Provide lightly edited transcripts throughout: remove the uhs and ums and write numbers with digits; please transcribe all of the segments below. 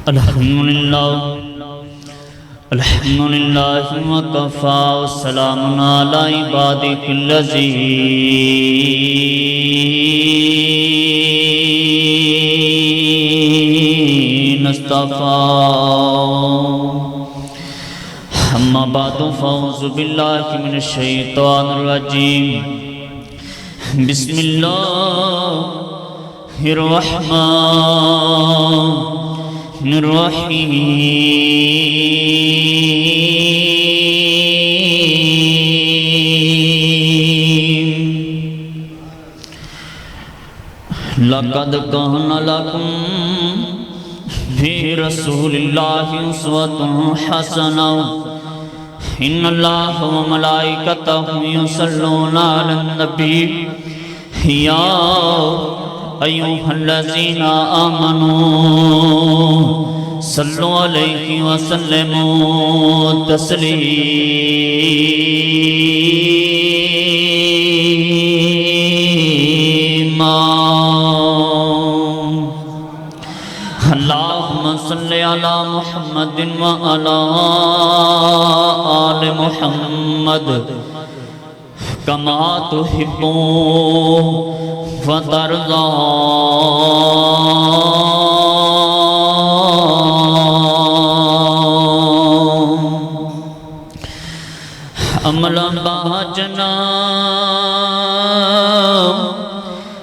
الحمدللہ وکفا والسلام علی عبادہ الذین اصطفیٰ اما بعد فاعوذ باللہ من الشیطان الرجیم بسم اللہ الرحمن الرحیم لقد کان لکم فی رسول اللہ اسوۃ حسنہ ان اللہ و ملائکتہ یصلون علی النبی یا ایوہا الذین آمنوا صلو علیہ وسلموا تسلیما اللہم صلی علی محمد وعلی آل محمد کما تحب وترضى عملا باجنا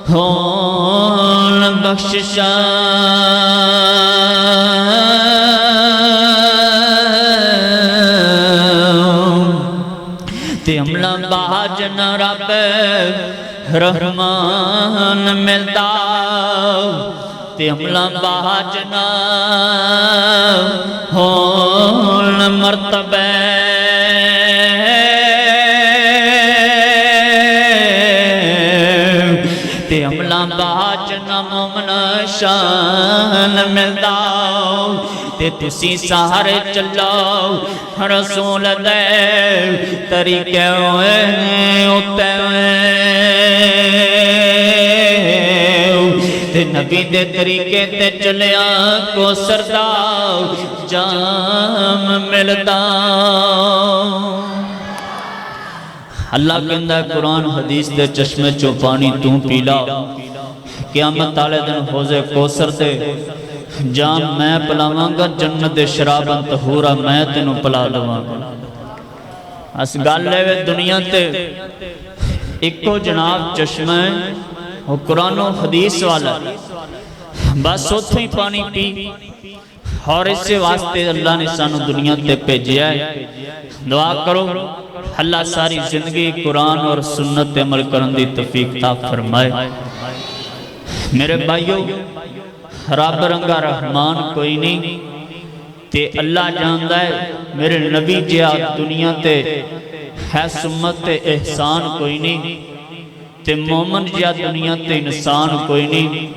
ہون بخششا تے عملا باجنا رب رحمان ملتا تے عملا باجنا ہون مرتبہ تے عملا باجنا مومن شان ملتا تے تسی سہارے چلاؤ رسول دے طریقے ہوئے اتے تے نبی دے طریقے تے چلیا کو سردا جام ملتا اللہ کہندہ قرآن حدیث دے چشمے چو پانی توں پیلا قیامت والے دن حوض کوثر تے جام میں پلاواں گا جنت شراباں طہورا میں تینوں پلا دواں گا اس گل لے دنیا تے ایکو جناب چشمہ وہ قرآن و حدیث والا بس اتھو ہی پانی پی اور اس سے واسطے اللہ نے سانو دنیا تے بھیجیا ہے دعا کرو اللہ ساری زندگی قرآن اور سنت عمل کرن دی توفیق عطا فرمائے میرے بھائیو رب رنگا رحمان کوئی نہیں تے اللہ جاندا ہے میرے نبی جیا دنیا تے ہے سمت تے احسان کوئی نہیں تے مومن جیا دنیا تے انسان کوئی نہیں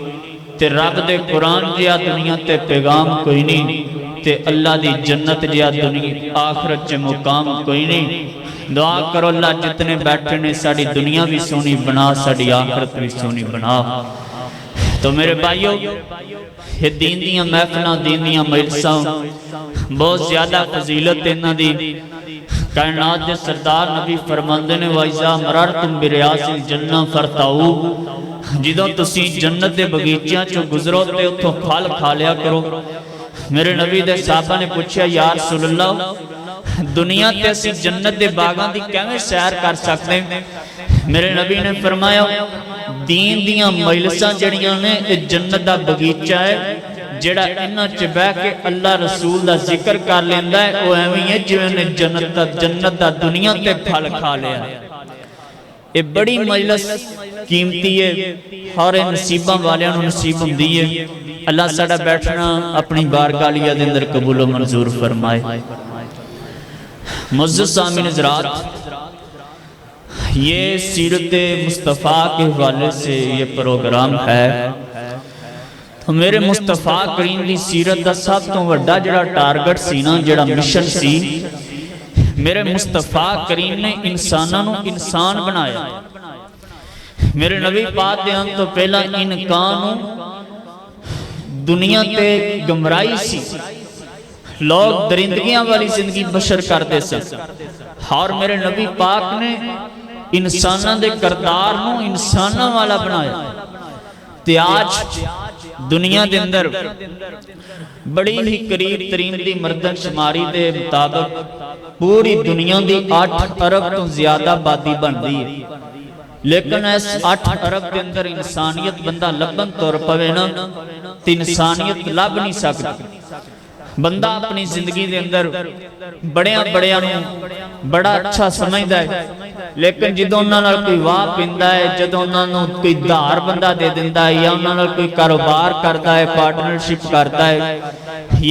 تے رب دے قرآن جیا دنیا تے پیغام کوئی نہیں تے اللہ دی جنت جیا دنیا آخرت چے مقام کوئی نہیں دعا کرو اللہ جتنے بیٹھے نے ساڑی دنیا بھی سونی بنا ساڑی آخرت بھی سونی بنا تو میرے بھائیو یہ دین دیاں محفلہ دین دیاں مجلساں بہت زیادہ فضیلت انہاں دی کائنات دے سردار نبی فرماندے نے وَإِذَا مَرَرْتُمْ بِرِيَاضِ الْجَنَّةِ فَارْتَعُوا جدوں تسی جنت دے بغیچیاں چو گزرو تے اتھوں پھل کھا لیا کرو میرے نبی دے صحابہ نے پوچھا یا رسول اللہ دنیا تے اسی جنت دے باغاں دی کیویں سیر کر سکتے میرے نبی نے فرمایا دین دیاں مجلساں جڑیاں نے جنت دا بغیچہ ہے جڑا انہاں چ بیٹھ کے اللہ رسول دا ذکر کر لیندا ہے او ایویں ہے جویں نے جنت دا دنیا تے پھل کھا لیا یہ بڑی مجلس قیمتی ہے اور نصیباں والیاں نوں نصیب ہوندی ہے اللہ ساڈا بیٹھنا اپنی بارگاہ عالیہ دے اندر قبول و منظور فرمائے معزز سامعین حضرات یہ سیرت مصطفیٰ کے حوالے سے یہ پروگرام ہے تو میرے مصطفیٰ کریم دی سیرت دا سب تو وڈا جڑا ٹارگٹ سی نا جڑا مشن سی میرے مصطفیٰ کریم نے انسانوں انسان بنایا میرے نبی پاک دے ہم تو پہلا انکانوں دنیا تے گمرائی سی، لوگ درندگیاں والی زندگی بشر کر دے سن، اور میرے نبی پاک نے انساناں دے کردار نو انساناں والا بنایا۔ تے آج دنیا دے اندر بڑی ہی قریب ترین دی مردن شماری دے مطابق پوری دنیا دی 8 ارب تو زیادہ آبادی بن دی ہے، لیکن اس 8 ارب کے اندر انسانیت بندہ لبن طور پوے نا تے انسانیت لب نہیں سکتی۔ بندہ اپنی زندگی دے اندر بڑیاں بڑا اچھا سمجھدا ہے، لیکن جدوں انہاں نال کوئی واہ پیندا ہے، جدوں انہاں نوں کوئی دھار بندہ دے دیندا ہے، یا انہاں نال کوئی کاروبار کردا ہے، پارٹنرشپ کردا ہے،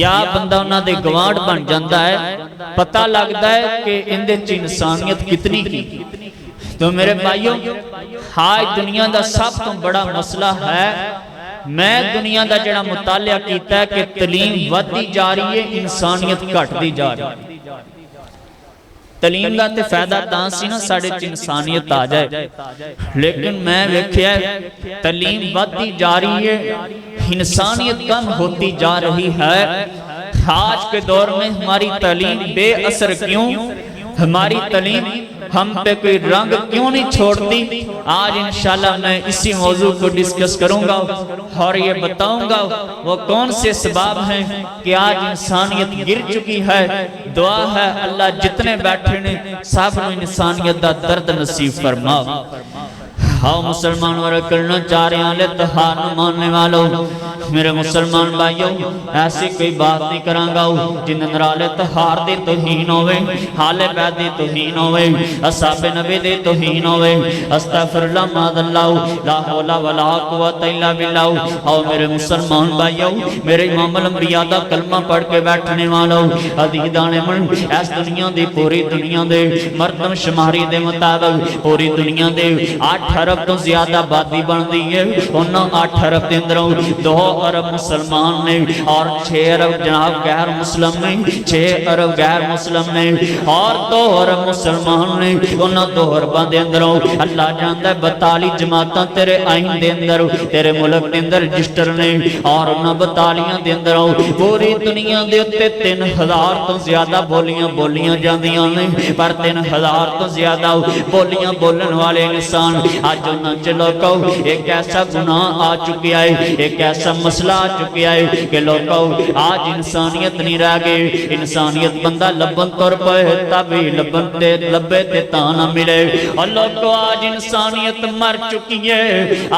یا بندہ انہاں دے گوانڈ بن جاندا ہے، پتہ لگدا ہے کہ اندے چ انسانیت کتنی کی۔ تو میرے بھائیوں، آج دنیا دا سب تو بڑا مسئلہ ہے، میں دنیا دا جڑا مطالعہ کیتا ہے کہ تعلیم ودی جا رہی ہے، انسانیت گھٹ دی جا رہی ہے۔ تعلیم دا تے فائدہ تاں سی نا ساڈے چ انسانیت آ جائے، لیکن میں ویکھیا ہے تعلیم ودی جا رہی ہے، انسانیت کم ہوتی جا رہی ہے۔ آج کے دور میں ہماری تعلیم بے اثر کیوں؟ ہماری تعلیم ہم پہ کوئی رنگ کیوں نہیں چھوڑتی؟ آج انشاءاللہ میں اسی موضوع کو ڈسکس کروں گا اور یہ بتاؤں گا وہ کون سے اسباب ہیں کہ آج انسانیت گر چکی ہے۔ دعا ہے اللہ جتنے بیٹھے نے سب نے انسانیت دا درد نصیب فرما۔ ہاؤ مسلمان ورہ کرنا چاہ رہے ہیں اتحاد نہ ماننے والوں، میرے مسلمان بھائیوں ایسی کوئی بات نہیں کرانگا جن نرال اتحاد دے توہین ہوئے، حال بیت دے توہین ہوئے، اصحاب نبی دے توہین ہوئے، استغفر اللہ ماد اللہ لا حول ولا قوت الا باللہ۔ آؤ میرے مسلمان بھائیوں، میرے امام الانبیاء دا کلمہ پڑھ کے بیٹھنے والوں، عزیزان من اس دنیا دی پوری دنیا دے مردم شماری دے مطابق پوری دنیا دے 8 ارب تو زیادہ آبادی بن دی ہے۔ انہاں 8 ارب دے اندروں 2 ارب مسلمان نے اور 6 ارب جناب غیر مسلم نے، 6 ارب غیر مسلم نے اور 2 ارب مسلمان نے۔ انہاں 2 ارباں دے اندروں اللہ جاندا ہے 42 جماعتاں تیرے آئین دے اندر تیرے ملک دے اندر رجسٹر نے، اور انہاں 42 دے اندروں پوری دنیا دے اوتے 3000 تو زیادہ بولیاں جاندیاں نے، پر 3000 تو زیادہ بولیاں بولن والے انسان آج انہاں چلو کو ایک ایسا گناہ آ چکیا ہے، ایک ایسا مسئلہ آ چکیا ہے کہ لوگوں آج انسانیت نہیں رہ گئے۔ انسانیت بندہ لبن طور پر تبھی لبے تے تانا ملے، اور لوگوں آج انسانیت مر چکی ہے،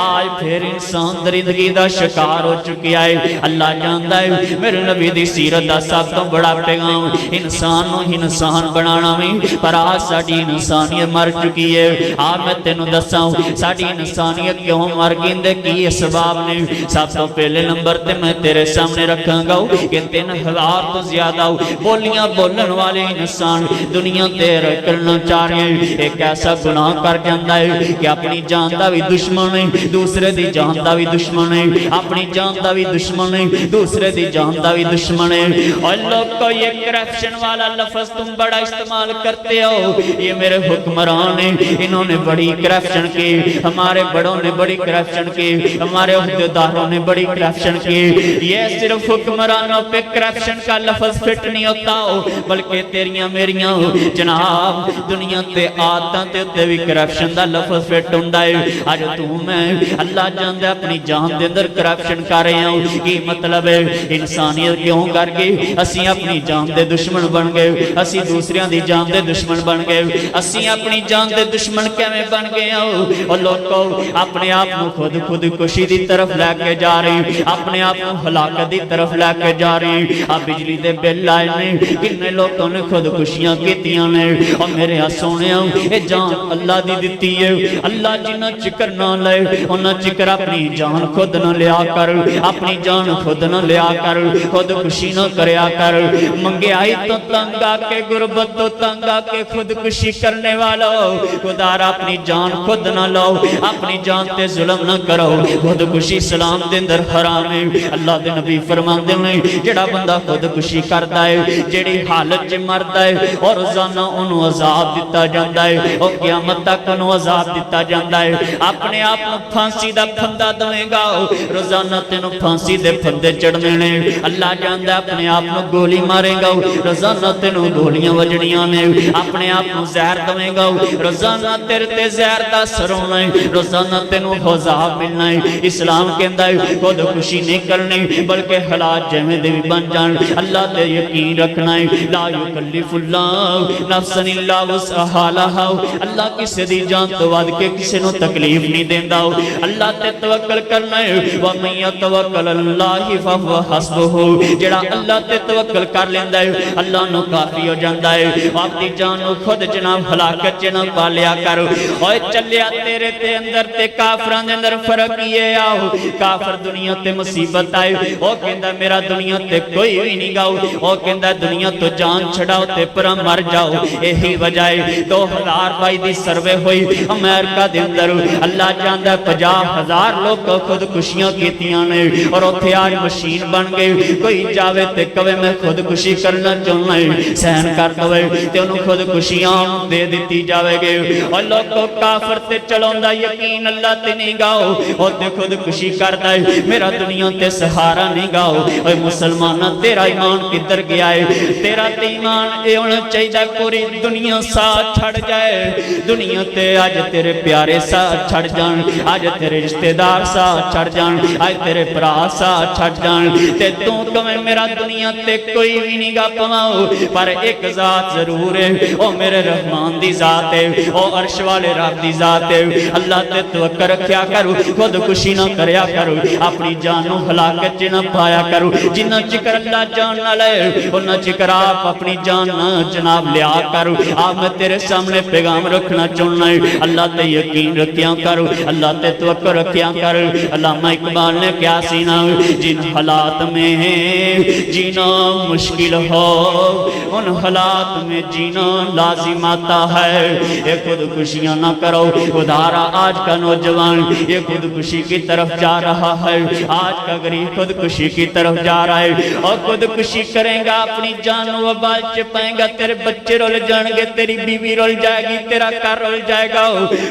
آج پھر انسان درندگی دا شکار ہو چکیا ہے۔ اللہ جاندا ہے میرے نبی دی سیرت دا سب تو بڑا پیغام انسان نو انسان بنانا میں، پر آج ساڈی انسانیت مر چکی ہے۔ آج میں تینوں دساں ساڈی انسانیت کیوں مر گئی دے کی اسباب نے۔ سب تو پہلے نمبر تے میں تیرے سامنے رکھاں گا کہ 3000 تو زیادہ بولیاں بولن والے انسان دنیا تے کرنا چاہ رہے ہیں۔ ایک ایسا گناہ کر جاندا ہے کہ اپنی جان دا بھی دشمن ہے، دوسرے دی جان دا بھی دشمن ہے، اپنی جان دا بھی دشمن ہے، دوسرے دی جان دا بھی دشمن ہے۔ اور لوگ کو یہ کرپشن والا لفظ تم بڑا استعمال کرتے ہو، یہ میرے حکمران ہیں، انہوں نے بڑی کرپشن کی، ہمارے بڑوں نے بڑی کرپشن کی، ہمارے عہدیداروں نے بڑی کرپشن کی۔ یہ صرف حکمرانوں پہ کرپشن کا لفظ فٹ نہیں ہوتا ہو، بلکہ تیریاں میریاں جناب دنیا تے آتاں تے تے بھی کرپشن دا لفظ فٹ ہوندا ہے۔ اج تو میں اللہ جاندا اپنی جان دے اندر کرپشن کر رہے ہوں، کی مطلب ہے انسانیت کیوں کر گئی؟ اسی اپنی جان دے دشمن بن گئے، اسی دوسریاں دی جان دے دشمن بن گئے، اسی اپنی جان دے دشمن کیویں بن گئے ہو؟ اور لوگوں اپنے آپ خود کشی دی طرف لے کے جا رہی، اپنے آپ ہلاکت دی طرف لے کے جا رہی۔ اب بجلی دے بل آئے نے، کتنے لوگوں نے خودکشیاں کیتیاں نے، اور میرے ہاں سونے اے جان اللہ دی دتی ہے۔ اللہ جنہ چکر نہ لے انہاں چکر اپنی جان خود نہ لیا کر، اپنی جان خود نہ لیا کر، خودکشی نہ کریا کر۔ منگیائی تو تنگ آ کے غربت تو تنگ آ کے خودکشی کرنے والا خدا را اپنی جان خود نہ لو لو اپنی جان تے ظلم نہ کرو خودکشی اسلام دے اندر حرام ہے اللہ دے نبی فرماندے نے جڑا بندہ خودکشی کردا ہے جڑی حالت وچ مردا ہے اور روزانہ اونوں عذاب دتا جاندا ہے اور قیامت تک اونوں عذاب دتا جاندا ہے اپنے آپ نوں پھانسی دا پھندا دے گا روزانہ تینوں پھانسی دے پھندے چڑھنے نے اللہ جاندا اپنے آپ نوں گولی مارے گا روزانہ تینوں گولیاں وجنیاں نے اپنے آپ نوں زہر دے گا روزانہ تیرے تے زہر دا اثر ہونا ہے روزانہ تینوں عذاب ملنا ہے اسلام کہندا ہے خودکشی نہیں کرنی بلکہ حالات جویں دے بھی بن جان اللہ تے یقین رکھنا ہے لا یکلف اللہ نفسا الا وسعها لها اللہ کسی دی جان تو ود کے کسی نوں تکلیف نہیں دیندا اللہ تے توکل کرنا ہے ومن یتوکل اللہ فهو حسبہ جڑا اللہ تے توکل کر لیندا ہے اللہ نو کافی ہو جاندا ہے اپنی جان نو خود جناب ہلاکت چ نہ پا لیا کر اوے چلیا تیرے تے اندر تے کافراں دے اندر فرق یہ آؤ کافر دنیا تے مصیبت آئے او کہندا میرا دنیا تے کوئی بھی نہیں گاؤ او کہندا دنیا تو جان چھڑاؤ تے پرا مر جاؤ یہی وجہ ہے 2022 دی سروے ہوئی امریکہ دے اندر اللہ جاندا 50,000 لوگ خودکشیاں کیتیاں نے اور اوتھے آج مشین بن گئی کوئی جاوے تے کہے میں خودکشی کرنا چاہنا ہے سہن کر دوے تے انہوں خودکشیاں دے دیتی جاوے گے اور لوگ کو کافر تے چلوندا یقین اللہ تے نہیں گاؤ اور تے خودکشی کردا ہے میرا دنیا تے سہارا نہیں گاؤ اے مسلمانہ تیرا ایمان کدھر گیا ہے تیرا تے ایمان اے ہونا چاہیے پوری دنیا ساتھ چھڑ جائے دنیا تے آج تیرے پیارے ساتھ چھڑ جان آج تیرے رشتہ دار ساتھ چھڑ جان آج تیرے برا ساتھ چھڑ جان تے تو کمیں میرا دنیا تے کوئی بھی نہیں گا پماؤ پر ایک ذات ضرور ہے او میرے رحمان دی ذات ہے او عرش والے رب دی ذات ہے اللہ تے توکل رکھیا کرو خودکشی نہ کریا کرو اپنی جانوں ہلاکت نہ پایا کرو جنہ چکر اللہ جان نہ لے انہ چکر آپ اپنی جان جناب لیا کرو آپ میں تیرے سامنے پیغام رکھنا چاہنا ہے اللہ تے یقین رکھیا کرو اللہ تے توکل رکھیا کرو علامہ اقبال نے کیا سینا جن حالات میں جینا مشکل ہو ان حالات میں جینا لازم آتا ہے یہ خودکشیاں نہ کرو ادھارا آج کا نوجوان یہ خودکشی کی طرف جا رہا ہے آج کا غریب خودکشی کی طرف جا رہا ہے اور خودکشی کریں گا اپنی جان و بال چپائیں گا تیرے بچے رول جان گے تیری بیوی رول جائے گی تیرا کار رول جائے گا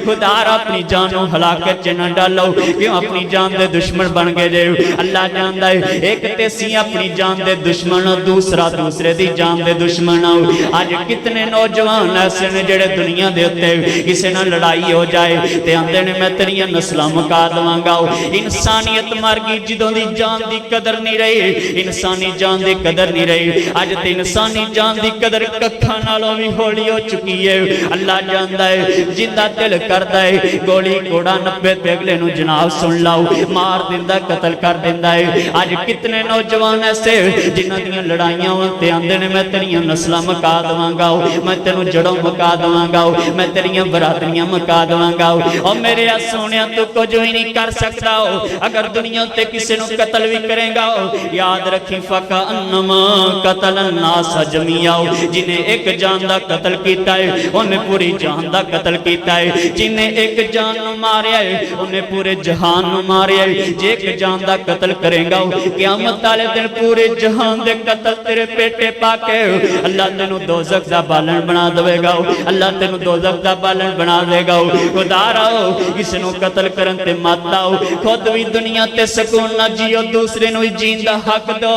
خدارا اپنی جانوں ہلاکت چنہ ڈالو کیوں اپنی جان دے دشمن بن گئے جے اللہ جان دے ایک تیسی اپنی جان دے دشمن دوسرا دوسرے دی جان دے دشمن آج کتنے نوجوان ایسے نے جڑے دنیا دے ہوتے کسی نہ لڑائی ہو جائے تے آندے نے میں تیریاں نسلہ مکا دوانگا انسانیت مار گئی جدوں دی جان دی قدر نہیں رہی انسانی جان دی قدر نہیں رہی آج تے انسانی جان دی قدر ککھا نالوں بھی ہولی ہو چکی ہے اللہ جاندہ ہے جندہ دل کردہ ہے گولی کوڑا 90 تے اگلے نو جناب سن لاؤ مار دندہ قتل کر دندہ ہے آج کتنے نوجوان ایسے جنہ دیاں لڑائیاں ہوتے آندے نے میں تیریاں نسلہ مکا دوانگا میں تینوں جڑوں مکا دوانگا میں تیریاں برادریاں مکا دوانگا اور میرے سونیاں تو کو جو ہی نہیں کر سکتا ہو اگر دنیا تے کسی نو قتل بھی کریں گا یاد رکھی فقہ انما قتل الناس جميعا جنہیں ایک جان دا قتل کیتا ہے انہیں پوری جان دا قتل کیتا ہے جنہیں ایک جان نو ماریا ہے انہیں پورے جہان نو ماریا ہے جے ایک جان دا قتل کریں گا قیامت والے دن پورے جہان دے قتل تیرے پیٹے پاکے اللہ تینوں دوزخ دا بالن بنا دے گا اللہ تینوں دوزخ دا بالن بنا دے گا خدا رہو کسی نو قتل کرن تے مات آؤ خود بھی دنیا تے سکون نہ جیو دوسرے نو جین دا حق دو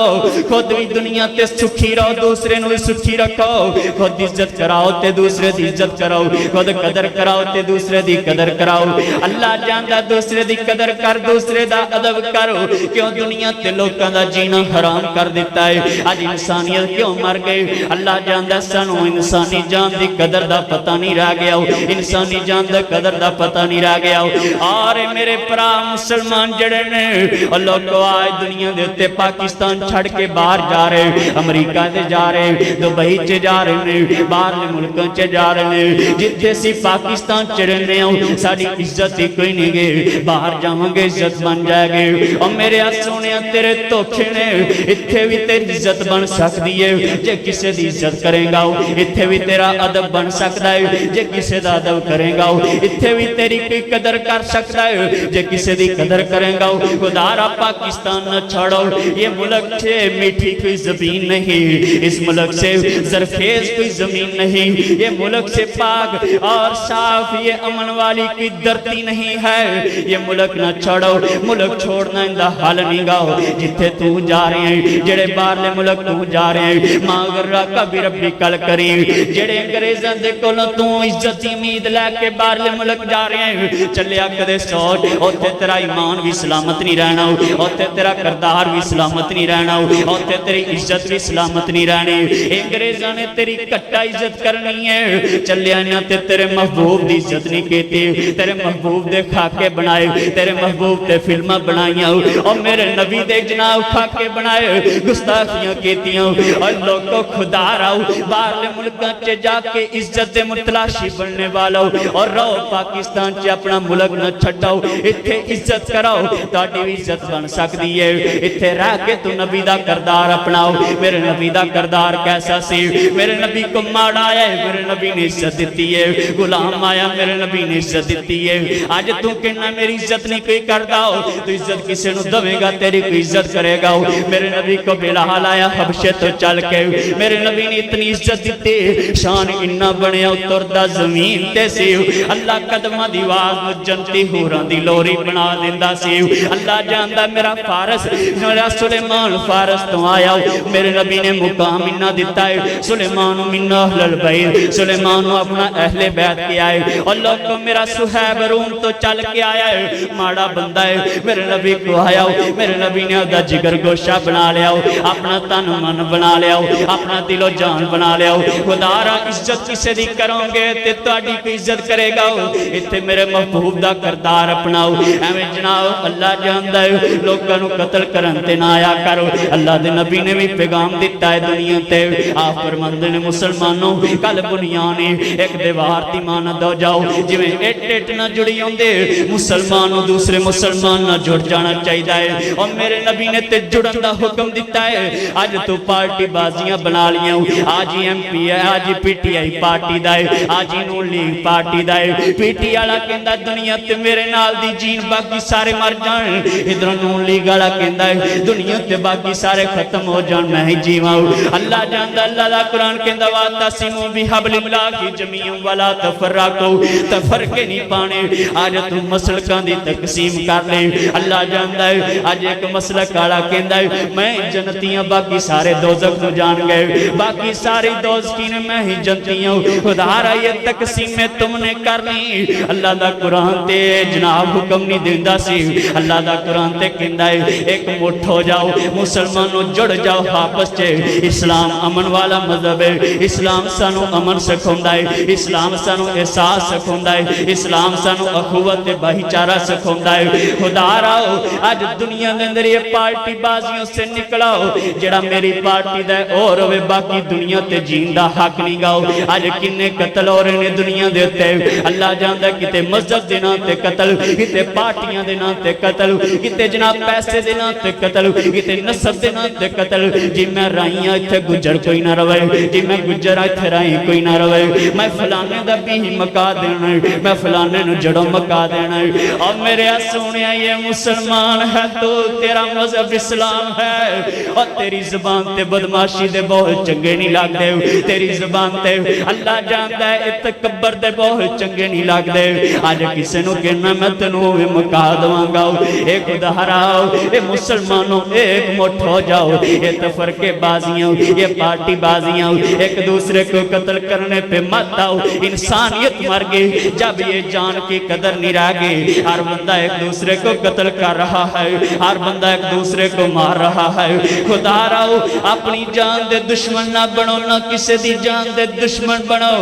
خود بھی دنیا تے سکھی رہو دوسرے نو سکھی رکھو خود عزت کراؤ تے دوسرے دی عزت کراؤ خود قدر کراؤ تے دوسرے دی قدر کراؤ اللہ جاندا دوسرے دی قدر کر دوسرے دا ادب کرو کیوں دنیا تے لوکاں دا جینا حرام کر دیتا ہے آج انسانیت کیوں مر گئی اللہ جاندا سانو انسانی جان دی قدر دا پتہ نہیں رہ گیا انسانی جان دا قدر دا پتہ نہیں رہ گیا اور میرے پرا مسلمان جڑے نے اللہ کو آج دنیا دے تے پاکستان چھڑ کے باہر جا رہے امریکہ دے جا رہے دبئی چے جا رہے نے باہر ملکوں چے جا رہے نے جتھے سی پاکستان چ رہنے ہوں ساری عزت ہی کوئی نہیں گے باہر جاواں گے عزت بن جائے گے اور میرے سونیا تیرے دھوکھے نے اتھے بھی تیری عزت بن سکتی ہے جے کسے دی عزت کرے گا اتھے بھی تیرا ادب بن سکتا ہے جے کسے دا ادب کرے گا اتھے اتنے بھی تیری کوئی قدر کر سکتا ہے جے کسی دی قدر کریں گا خدارا پاکستان نہ چھوڑو یہ ملک سے میٹھی کوئی زمین نہیں اس ملک سے زرخیز کوئی زمین نہیں یہ ملک سے پاک اور صاف یہ امن والی کوئی دھرتی نہیں ہے یہ ملک نہ چھوڑو ملک چھوڑنا اندہ حال نہیں گاؤ جتھے تو جا رہے ہیں جڑے باہرلے ملک تو جا رہے ہیں ماغر رکھا بھی ربی کل کریم جڑے انگریزاں دے کولوں تو عزت امید لے کے باہرلے ملک جا رہے ہیں چلیا کدے سوچ اوتھے تیرا ایمان بھی سلامت نہیں رہنا اوتھے تیرا کردار بھی سلامت نہیں رہنا اوتھے تیری عزت بھی سلامت نہیں رہنی انگریزاں نے تیری کٹا عزت کرنی ہے چلیا نہ تے تیرے محبوب دی عزت نہیں کیتی تیرے محبوب دے خاکے بنائے تیرے محبوب تے فلمہ بنائیاں اور میرے نبی دے جناب خاکے بنائے گستاخیاں کیتیاں اور لوگوں خدا راؤ باہرلے ملکاں چے جا کے عزت دے متلاشی بننے والاؤ اور رہو پاکستان چے اپنا ملک نہ چھٹاؤ اتھے عزت کراؤ تاڑی بھی عزت بن سکتی ہے اتھے رہ کے تو نبی دا کردار اپناؤ میرے نبی دا کردار کیسا سی میرے نبی کو ماڑا آیا ہے میرے نبی نے عزت دیتی ہے غلام آیا میرے نبی نے عزت دیتی ہے آج تو کہنا میری عزت نہیں کوئی کردہ ہو تو عزت کسے نو دوے گا تیری کوئی عزت کرے گا میرے نبی کو بلال آیا حبشے تو چل کے میرے نبی نے اتنی عزت دیتی شان انہ بڑے اتردہ زمین تے سی اللہ قدمہ دیواز جنتی ہوران دی لوری بنا دیندہ سی اللہ جاندہ میرا فارس میرا سلیمان فارس تو آیا میرے نبی نے مقام انہ دیتا ہے سلیمان من اہل البیت سلیمان اپنا اہل بیت کیا ہے اللہ کو میرا سحیب روم تو چل کے آیا ہے ماڑا بندہ ہے میرے نبی کو آیا میرے نبی نے ادا جگر گوشہ بنا لیا اپنا تن من بنا لیا اپنا دل و جان بنا لیا خدا را عزت کسے دی کروں گے تے تواڈی کی عزت کرے گا اتھے میرے محبوب دا کردار اپناؤ ایویں جناب اللہ جاندا ہے لوکاں نو قتل کرن تے نہ آیا کرو اللہ دے نبی نے بھی پیغام دیتا ہے دنیا تے آپ فرماندے نے مسلمانوں کل بنیانے ایک دیوار تی مانند ہو جاؤ جویں ایٹ نہ جڑی ہوندے مسلمانوں دوسرے مسلمان نہ جڑ جانا چاہیے ہے اور میرے نبی نے تے جڑن دا حکم دیتا ہے آج تو پارٹی بازیاں بنا لیاں آج ہی ایم پی ہے آج ہی پی ٹی آئی پارٹی دا ہے آج ہی نون لیگ پارٹی دا ہے پی ٹی آلا کہندا دنیا تے میرے نال دی جین باقی سارے مر جان ادھر نون لیگ آلا کہندا ہے دنیا تے باقی سارے ختم ہو جان میں ہی جیواں اللہ جاندا اللہ دا قرآن کہندا وَاتَّصِمُوا بِحَبْلِ اللَّهِ جَمِيعًا وَلَا تَفَرَّقُوا تفرقے نہیں پانے آج تم مسلکان دی تقسیم کر لیں اللہ جاندا ہے آج ایک مسلک آڑا کہندا ہے میں جنتیاں باقی سارے دوزخ نو جان گئے باقی ساری دوزخین میں ہی جنتیاں خدا را یہ تقسیم میں تم نے کر لی اللہ دا قرآن تے جناب حکم نہیں دیندہ سی اللہ دا قرآن تے کہندا ہے ایک مٹھ ہو جاؤ مسلمانوں جڑ جاؤ آپس چے اسلام امن والا مذہب ہے اسلام سانو امن سکھوندا ہے اسلام سانو احساس سکھوندا ہے اسلام سانو اخوت بھائی چارہ سکھوندا ہے خدا راؤ آج دنیا دے اندر یہ پارٹی بازیوں سے نکلاؤ جڑا میری پارٹی دے اور ہوئے باقی دنیا تے جیندہ حق نہیں گاؤ آج کنے قتل ہو رہے نے دنیا دے تے اللہ جاندہ کتے مذہب دینا تے قتل کتے پارٹیاں دینا تے قتل کتے جناب پیسے دینا تے قتل کتے نسب دینا تے قتل جی میں رائیاں اتھے گجر کوئی نہ روئے جی میں گجر اتھے رائیں کوئی نہ روئے میں فلانے دا بھی مکا دینا ہے میں فلانے نو جڑوں مکا دینا ہے اور میرے سونے یہ مسلمان ہے تو تیرا مذہب اسلام ہے اور تیری زبان تے بدماشی دے بہت چنگے نہیں لگ دے تیری زبان تے اللہ جانتا ہے اتکبر دے بہت چنگے نہیں لگ دے آج کسے نو کہنا میں تنو بھی مکا دواں گا ایک دہراؤ اے مسلمانوں ایک مٹھ ہو جاؤ یہ تفرقے بازیاں یہ پارٹی بازیاں ایک دوسرے کو قتل کرنے پہ مت آؤ انسانیت مر گئی جب یہ جان کی قدر نہیں رہ گئی ہر بندہ ایک دوسرے کو قتل کر رہا ہے ہر بندہ ایک دوسرے کو مار رہا ہے خدا راؤ اپنی جان دے دشمن نہ بنو نہ کسی دی جان دے دشمن بنو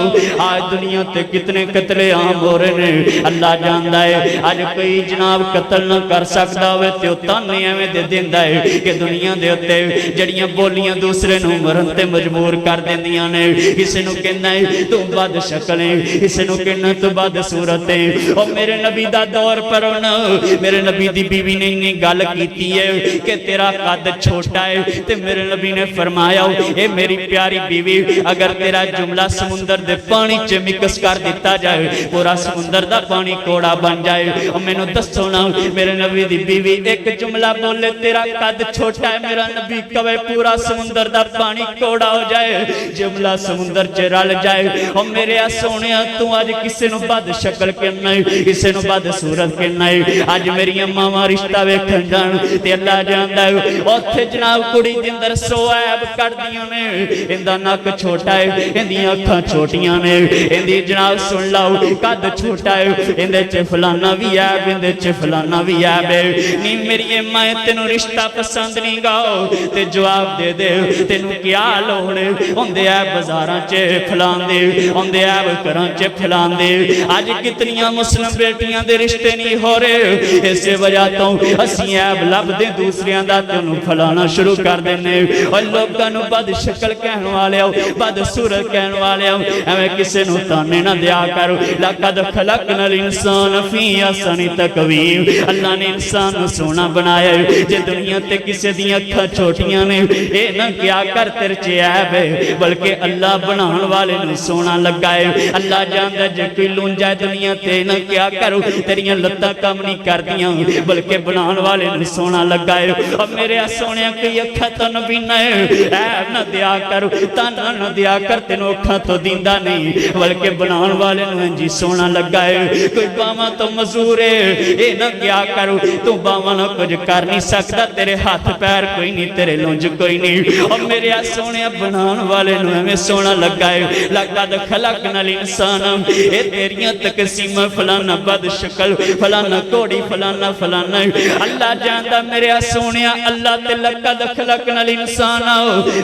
آج دنیا تے کتنے قتل عام ہو رہے ہیں اللہ جاندا ہے آج کوئی جناب قتل نہ کر سکتا ہوئے تے تانے ایویں دے دیندا ہے کہ دنیا دے اوتے جڑیاں بولیاں دوسرے نو مرن تے مجبور کر دیندیاں نے کسے نو کہنا ہے تو بد شکل ہے کسے نو کہنا تو بد صورت ہے او میرے نبی دا دور پر ہونا میرے نبی دی بیوی نے انہیں گل کیتی ہے کہ تیرا قد چھوٹا ہے تے میرے نبی نے فرمایا اے میری پیاری بیوی اگر تیرا جملہ سمندر دے پانی چے مکس کر دیتا جائے پورا سمندر دا پانی کوڑا بن جائے مینوں دسو نا میرے نبی دی بیوی ایک جملہ بولے تیرا قد چھوٹا ہے میرا نبی کہے پورا سمندر دا پانی کوڑا ہو جائے جملہ سمندر چ رل جائے او میرے سونیا تو اج کسے نو بد شکل کہنا ہے کسے نو بد صورت کہنا ہے اج میری ماواں رشتہ ویکھن جان تے اللہ جاندا ہے اوتھے جناب کڑی دے اندر سواب کڈدیاں نے ایندا نک چھوٹا ہے ایندیاں اکھاں چھوٹیاں نے ایندی جناب سن لو قد چھوٹا ہے ایندے چ فلانا وی ہے ایندے چ فلانا وی ہے نی میری ماں تینوں رشتہ پسند نہیں گا تے جواب دے دے تینوں کیا لوڑ ہوندے ہے بازاراں چ پھلان دے ہوندے ہے گھراں چ پھلان دے اج کتنیاں مسلم بیٹیاں دے رشتے نہیں ہو رہے اس وجہ تو اسی عیب لبدے دوسریاں دا تے انہوں پھلانا شروع کر دینے اور لوگاں نو بد شکل کہن والے ہو بد صورت کہن والے ہو ایویں کسے نو تانے نہ دیا کرو لقد خلقنا الانسان فی احسن تقویم اللہ نے انسان نو سونا بنایا ہے جے دنیا تے کسے دی اکھاں چھوٹیاں نے اے نہ کیا کر تیرے چ عیب ہے بلکہ اللہ بنان والے نو سونا لگا ہے اللہ جاندا جے کوئی لونجا ہے دنیا تے نہ کیا کرو تیریاں لتاں کم نہیں کردیاں بلکہ بنان والے نو سونا لگا ہے اور میرے سونیا کوئی اکھاں تو نبی نہ عیب نہ دیا کرو تانا نہ دیا کر تینوں اکھاں تو دیندا نہیں بلکہ بنان والے نو جی سونا لگا ہے کوئی باواں تو مزور ہے اے نہ کیا کرو تو باواں نہ کچھ کر نہیں سکتا تیرے ہاتھ پیر کوئی نہیں تیرے لونج کوئی نہیں اور میرے سونے بنان والے نو ہمیں سونا لگا ہے لقد خلقنا الانسان اے تیریاں تقسیم فلانا بد شکل فلانا کوڑی فلانا فلانا اللہ جاندا میرے سونے اللہ تے لقد خلقنا الانسان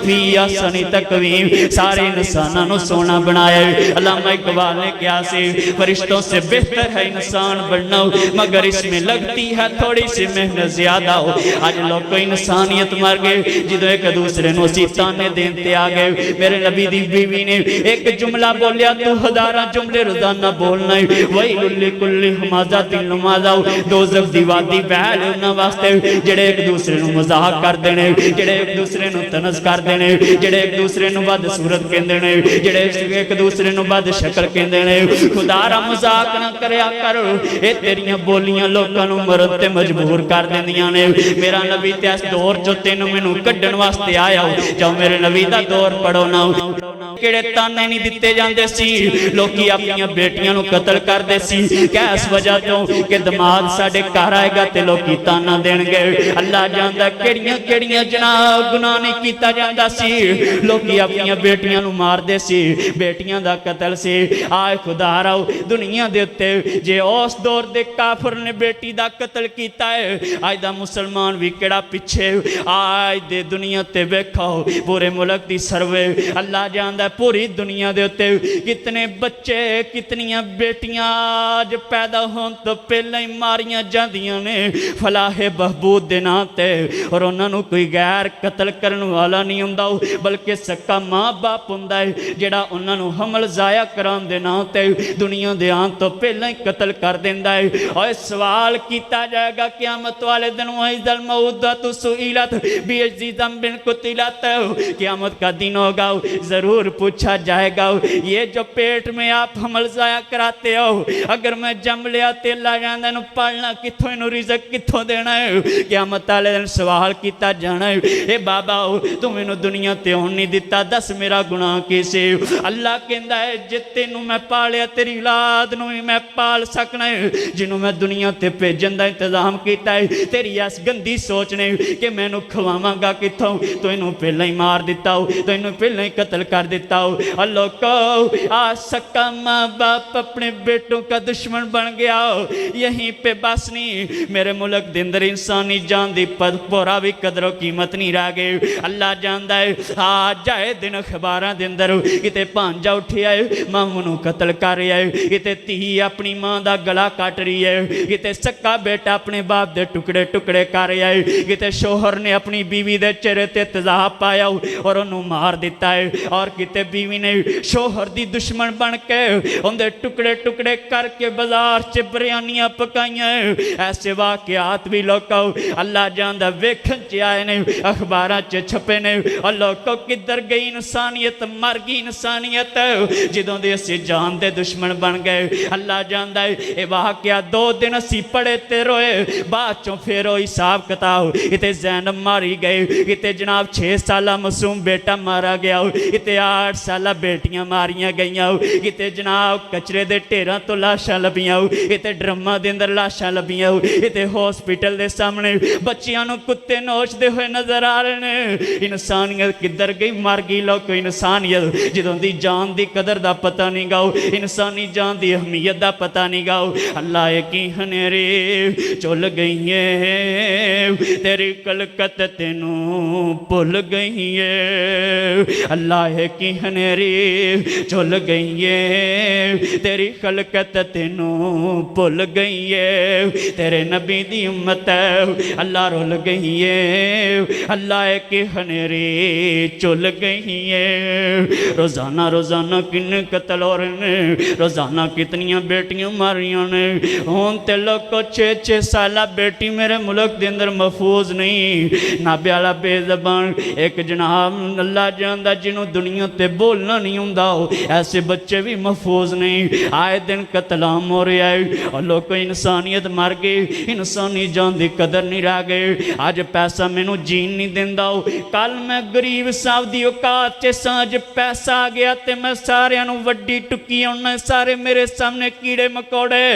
فی احسن تقویم سارے انساناں نو سونا بنایا ہے علامہ اقبال نے کیا سے فرشتوں سے بہتر ہے انسان بننا مگر اس میں لگتی ہے تھوڑی سی محنت زیادہ ہو آج لوگ کو انسانیت مر گئے جدو ایک دوسرے نو سیتانے دینتے آگئے میرے نبی دی بیوی نے ایک جملہ بولیا تو ہزارہ جملے روزانہ بولنا ہے وَيْلٌ لِكُلِّ ہَمَازَةٍ لُمَازَةٍ دوزخ دی وادی بہل انہاں واسطے جڑے ایک دوسرے نو مزاح کر دینے جڑے ایک دوسرے نو تنز کر دینے جڑے ایک دوسرے نو بد صورت کہن دینے جڑے ایک دوسرے نو بد شکل کہن دینے خدا را مزاق نہ کریا کرو اے تیریاں بولیاں لوکاں نو مرن تے مجبور کر دیندیاں نے میرا نبی تے اس دور جو تینوں مینوں کڈن واسطے آیا ہو جاؤ میرے نبی دا دور پڑھو نا کیڑے تانے نہیں دتے جاندے سی لوکی اپنی بیٹیاں نو قتل کر دے سی کیس وجہ تو کہ دماغ ساڈے گھر آئے گا تے لوکی تانا دین گے اللہ جاندا کیڑیاں کیڑیاں جناب گناہ نہیں کیتا جاندا سی لوکی اپنی بیٹیاں نو مار دے سی بیٹیاں دا قتل سی آئے خدا راو دنیا دے تے جے اس دور دے کافر نے بیٹی دا قتل کیتا ہے آج دا مسلمان بھی کیڑا پیچھے آج دے دنیا تے بیکھاؤ پورے ملک دی سروے اللہ جاندا پوری دنیا دے تے کتنے بچے کتنیاں بیٹیاں آج پیدا ہون تو پہلے ہی ماریاں جاندیاں نے فلاح بہبود دے نا تے اور انہاں نو کوئی غیر قتل کرن والا نہیں ہوندا بلکہ سکا ماں باپ ہوندا ہے جڑا انہاں نو حمل ضائع کران دے نا تے دنیا دے آن تو پہلے ہی قتل کر دیندا ہے اور سوال کیتا جائے گا قیامت والے دن وَإِذَا الْمَوْءُودَةُ سُئِلَتْ بِأَيِّ ذَنبٍ قُتِلَتْ قیامت کا دن ہوگا ضرور پوچھا جائے گا یہ جو پیٹ میں آپ حمل ضائع کراتے ہو اگر میں جم لیا تے اللہ جاندہ نو پالنا کتھوں انہوں رزق کتھوں دینا ہے قیامت والے دن سوال کیتا جانا ہے اے بابا تم انہوں دنیا تے ہون نہیں دیتا دس میرا گناہ کیسے اللہ کہندا ہے جتے نو میں پالیا تیری اولاد نو میں پال سکنا ہے جنہوں میں دنیا تے پیجن دا انتظام کیتا ہے تیری اس گندی سوچنے کہ میں نو کھواواں گا کتھوں تو انہوں پہلے ہی مار دیتا ہو تو انہوں پہلے ہی قتل کر دیتا ہو اللہ کو آج سکا ماں باپ اپنے بیٹوں کا دشمن بن گیا ہو یہیں پہ بس نہیں میرے ملک دندر انسانی جان دی پورا بھی قدر و قیمت نہیں رہ گئے اللہ جاندہ ہے آج جائے دن اخباراں دندر کتے پانجا اٹھی آئے ماں منو قتل کر رہی ہے کتے تھی اپنی ماں دا گلا کٹ رہی ہے کتے سکا بیٹا اپنے باپ دے ٹکڑے ٹکڑے کر رہی ہے کتے شوہر نے اپنی بیوی دے چہرے تے تذاب پایا اور انہوں مار دیتا ہے اور کتے بیوی نے شوہر دی دشمن بن کے ان دے ٹکڑے ٹکڑے کر کے بازار چ بریانیاں پکائیاں ایسے واقعات بھی لوکاؤ اللہ جاندہ ویکھن چ آئے نے اخباراں چ چھپے نے اور لوکو کدھر گئی انسانیت مر گئی انسانیت جدوں دے اسی جان دے دشمن بن گئے اللہ جاندا ہے اے واقعہ 2 دن اسی پڑے تے روئے بعد چوں پھر وہ حساب کتاب تے زینب ماری گئے تے جناب 6 سالہ معصوم بیٹا مارا گیا تے 8 سالہ بیٹیاں ماریاں گئیاں تے جناب کچرے دے ٹیراں تو لاشاں لبیاں تے ڈرماں دے اندر لاشاں لبیاں تے ہاسپٹل دے سامنے بچیاں نو کتے نوچ دے ہوئے نظر آ رہے ہیں انسانیت کدھر گئی مر گئی لوگ انسانیت جدوں دی جان دی قدر دا پتہ نہیں گاؤ انسانی جان دی اہمیت دا پتہ نہیں گاؤ اللہ کی ہنیری چل گئی ہے تیری کلکت تینوں پل گئی ہے اللہ کی ہنیری چل گئی ہے تیری کلکت تینوں پل گئی ہے تیرے نبی دی امت ہے اللہ رول گئی ہے اللہ کی ہنیری چل گئی ہے روزانہ روزانہ کن قتل ہو رہے ہیں روزانہ کتنیاں بیٹیاں ماریاں نے ہون تے لوگ کو 6 سالہ بیٹی میرے ملک دے اندر محفوظ نہیں نابے والا بے زبان ایک جناب اللہ جاندہ جنہوں دنیا تے بولنا نہیں ہوندہ ایسے بچے بھی محفوظ نہیں آئے دن قتل عام ہو رہے ہیں اور لوگ کو انسانیت مار گئی انسانی جان دی قدر نہیں رہ گئے آج پیسہ میں نو جین نہیں دیندہ کل میں گریب صاحب دی اوقات چے سانج پیسہ آ گیا تے میں سارے انو وڈی ٹکی انہیں سارے میرے سامنے کیڑے مکوڑے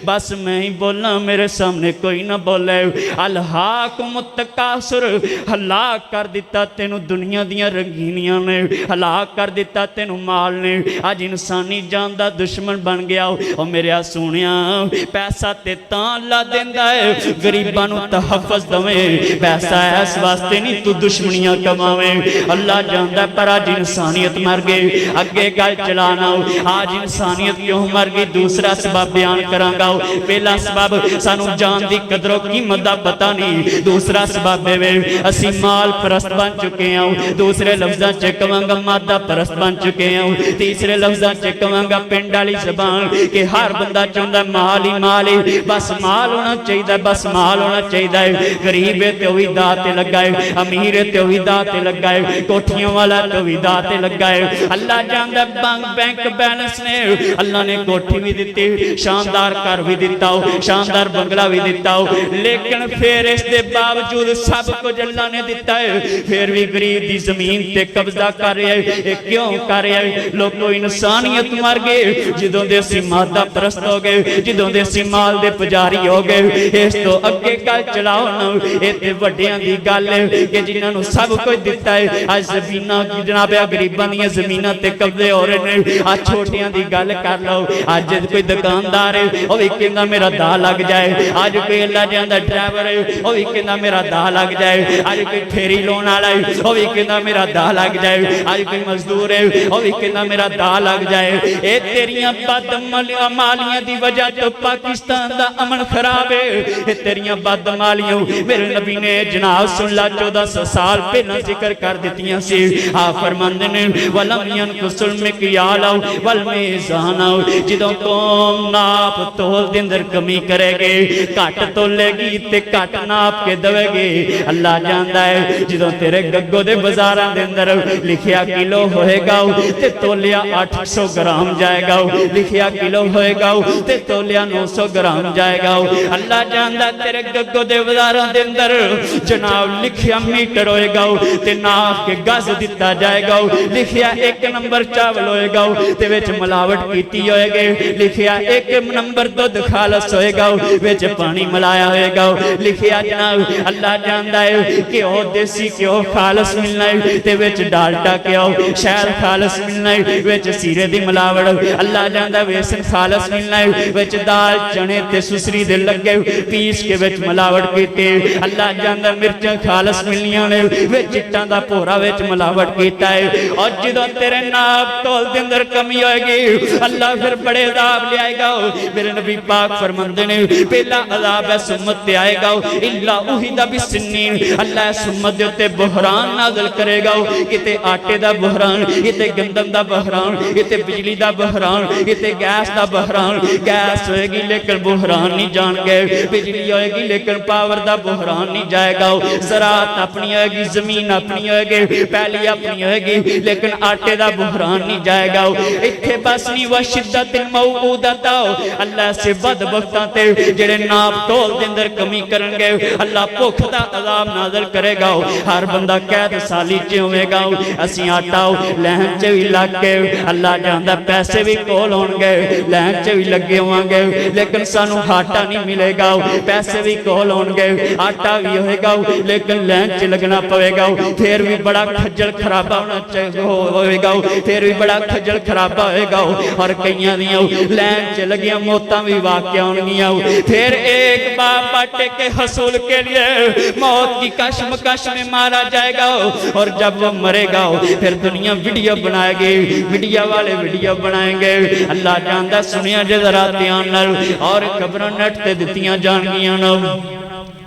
بس میں ہی بولنا میرے سامنے کوئی نہ بولے الحاکم التکاثر ہلاک کر دیتا تینو دنیا دیاں رنگینیاں نے ہلاک کر دیتا تینو مال نے آج انسانی جان دا دشمن بن گیا اور میرے سونیاں پیسہ تے تاں اللہ دیندہ ہے غریبانو تحفظ دویں پیسہ ہے اس واسطے نہیں تو دشمنیاں کماویں اللہ جاندہ پر آج انسانیت مر گئی اگے گل چلانا آج انسانیت کیوں مر گئی دوسرا سبب بیان کرانگا پہلا سبب سانو جان دی قدر و قیمت دا پتہ نہیں دوسرا سبب بے اسی مال پرست بن چکے ہیں دوسرے لفظاں چکوانگا مادہ پرست بن چکے ہیں تیسرے لفظاں چکوانگا پنڈالی زبان کہ ہر بندہ چاہتا مال ہی بس مال ہونا چاہیے بس مال ہونا چاہیے غریب تے ہوئی داتے لگائے امیر تے ہوئی داتے لگائے کوٹھیوں والا تے ہوئی داتے لگائے اللہ جاندہ بینک بیلنس نے اللہ نے کوٹھی بھی دیتی شاندار کار بھی دیتا ہو شاندار بنگلہ بھی دیتا ہو لیکن پھر اس دے باوجود سب کچھ اللہ نے دیتا ہے پھر بھی غریب دی زمین تے قبضہ کر رہے ہیں کیوں کر رہے ہیں لوگ کو انسانیت مر گئے جدوں دے سی مادہ پرست ہو گئے جدوں دے سی مال دے پجاری ہو گئے اس تو اگے گل چلاؤ نا اے تے وڈیاں دی گل ہے کہ جنہاں نو سب کچھ دیتا ہے آج زمیناں جناب غریباں دی زمیناں تے قبضے ہو رہے ہیں آج چھوٹیاں دی گل کر لو آج کوئی دکاندار ہے او وی کہندا میرا دا لگ جائے آج کوئی اللہ جاندا ڈرائیور ہے او وی کہندا میرا دا لگ جائے آج کوئی پھیری لون والا ہے او وی کہندا میرا دا لگ جائے آج کوئی مزدور ہے او وی کہندا میرا دا لگ جائے اے تیریاں بدعمالیاں دی وجہ تو پاکستان دا امن خراب ہے اے تیریاں بدعمالیاں میرے نبی نے جناب سن لا 1400 سال پہلا ذکر کر دیتیاں سی فرماندے نے ولم ينقص المكيال والميزان جدوں قوم ناپ تول دے اندر کمی کرے گے گھٹ تولے گی تے گھٹ ناپ کے دوے گے اللہ جاندا ہے جدوں تیرے گگو دے بازاراں دے اندر لکھیا کلو ہوئے گا تے تولیا 800 گرام جائے گا لکھیا کلو ہوئے گا تے تولیا 900 گرام جائے گا اللہ جاندا تیرے گگو دے بازاراں دے اندر جناب لکھیا میٹر ہوئے گا تے ناپ کے گز دیتا جائے گا لکھیا 1 نمبر چاول ہوئے گا تے وچ ملاوٹ کیتی ہوئے گے لکھیا 1 نمبر دودھ خالص ہوئے گا وچ پانی ملایا ہوئے گا لکھیا جناب اللہ جاندا ہے کہ او دیسی کیوں خالص ملنا ہے تے وچ ڈالٹا کیوں شہد خالص ملنا ہے وچ سیرے دی ملاوٹ اللہ جاندا بیسن خالص ملنا ہے وچ دال چنے تے سسری دے لگے پیس کے وچ ملاوٹ کیتے اللہ جاندا مرچاں خالص ملنیاں نے وچ چٹاں دا پورا وچ ملاوٹ کیتا ہے اور جدوں تیرے ناپ تول دے اندر کمی ہوئے گی اللہ پھر بڑے عذاب لے آئے گا میرے نبی پاک فرماندے نے پہلا عذاب ہے سمت تے آئے گا الا اوہدا بسنین اللہ سمت دے تے بحران نازل کرے گا کتے آٹے دا بحران کتے گندم دا بحران کتے بجلی دا بحران کتے گیس دا بحران گیس ہوئے گی لیکن بحران نہیں جان گئے بجلی ہوئے گی لیکن پاور دا بحران نہیں جائے گا زراعت اپنی ہوئے گی زمین اپنی ہوئے گی پہلی اپنی ہوئے گی لیکن آٹے دا بحران نہیں جائے گا اتھے بس نہیں وشد وشدت الموعودۃ اللہ سے بدبختاں تے جڑے ناپ تول دے اندر کمی کرن گے اللہ بھوک دا عذاب نازل کرے گا ہر بندہ قید سالی چ ہوے گا اسی آٹا لہن چ وی لگ کے اللہ جاندا پیسے بھی کول ہون گے لہن چ وی لگے ہون گے لیکن سانو آٹا نہیں ملے گا پیسے بھی کول ہون گے آٹا بھی ہوئے گا لیکن لہن چ لگنا پوے گا پھر بھی بڑا کھجل خرابہ ہوئے گا پھر بھی بڑا کھجل خرابہ ہوئے گا اور کئیاں دیاں لہن چ لگیاں موتاں بھی واقع ہونگیاں پھر ایک باپ آٹے کے حصول کے لیے موت کی کشمکش میں مارا جائے گا اور جب وہ مرے گا پھر دنیا ویڈیو بنائے گی ویڈیو والے ویڈیو بنائیں گے اللہ جاندہ سنیا جے ذرا دھیان نال اور خبراں نیٹ تے دتیاں جان گیاں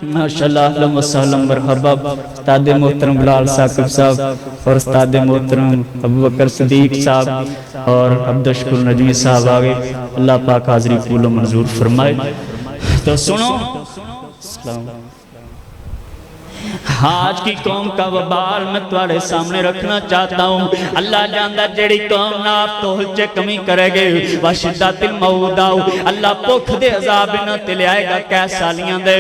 ماشاءاللہ اہلا وسہلا مرحبا استاد محترم بلال ثاقب صاحب اور استاد محترم ابوبکر صدیق صاحب اور عبدالشکر نجمی صاحب آگے اللہ پاک حاضری قبول و منظور فرمائے تو سنو آج کی قوم کا وبال میں تمہارے سامنے رکھنا چاہتا ہوں اللہ جاندہ جڑی قوم ناپ تول چے کمی کرے گے وشدت الموعودہ اللہ بھوک دے عذاب نہ تلے آئے گا کیسالیاں دے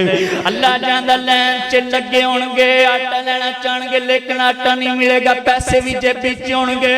اللہ جاندہ لین چے لگے ہونگے آٹا لینا چاہنگے لیکن آٹا نہیں ملے گا پیسے بھی جے پیچھے ہونگے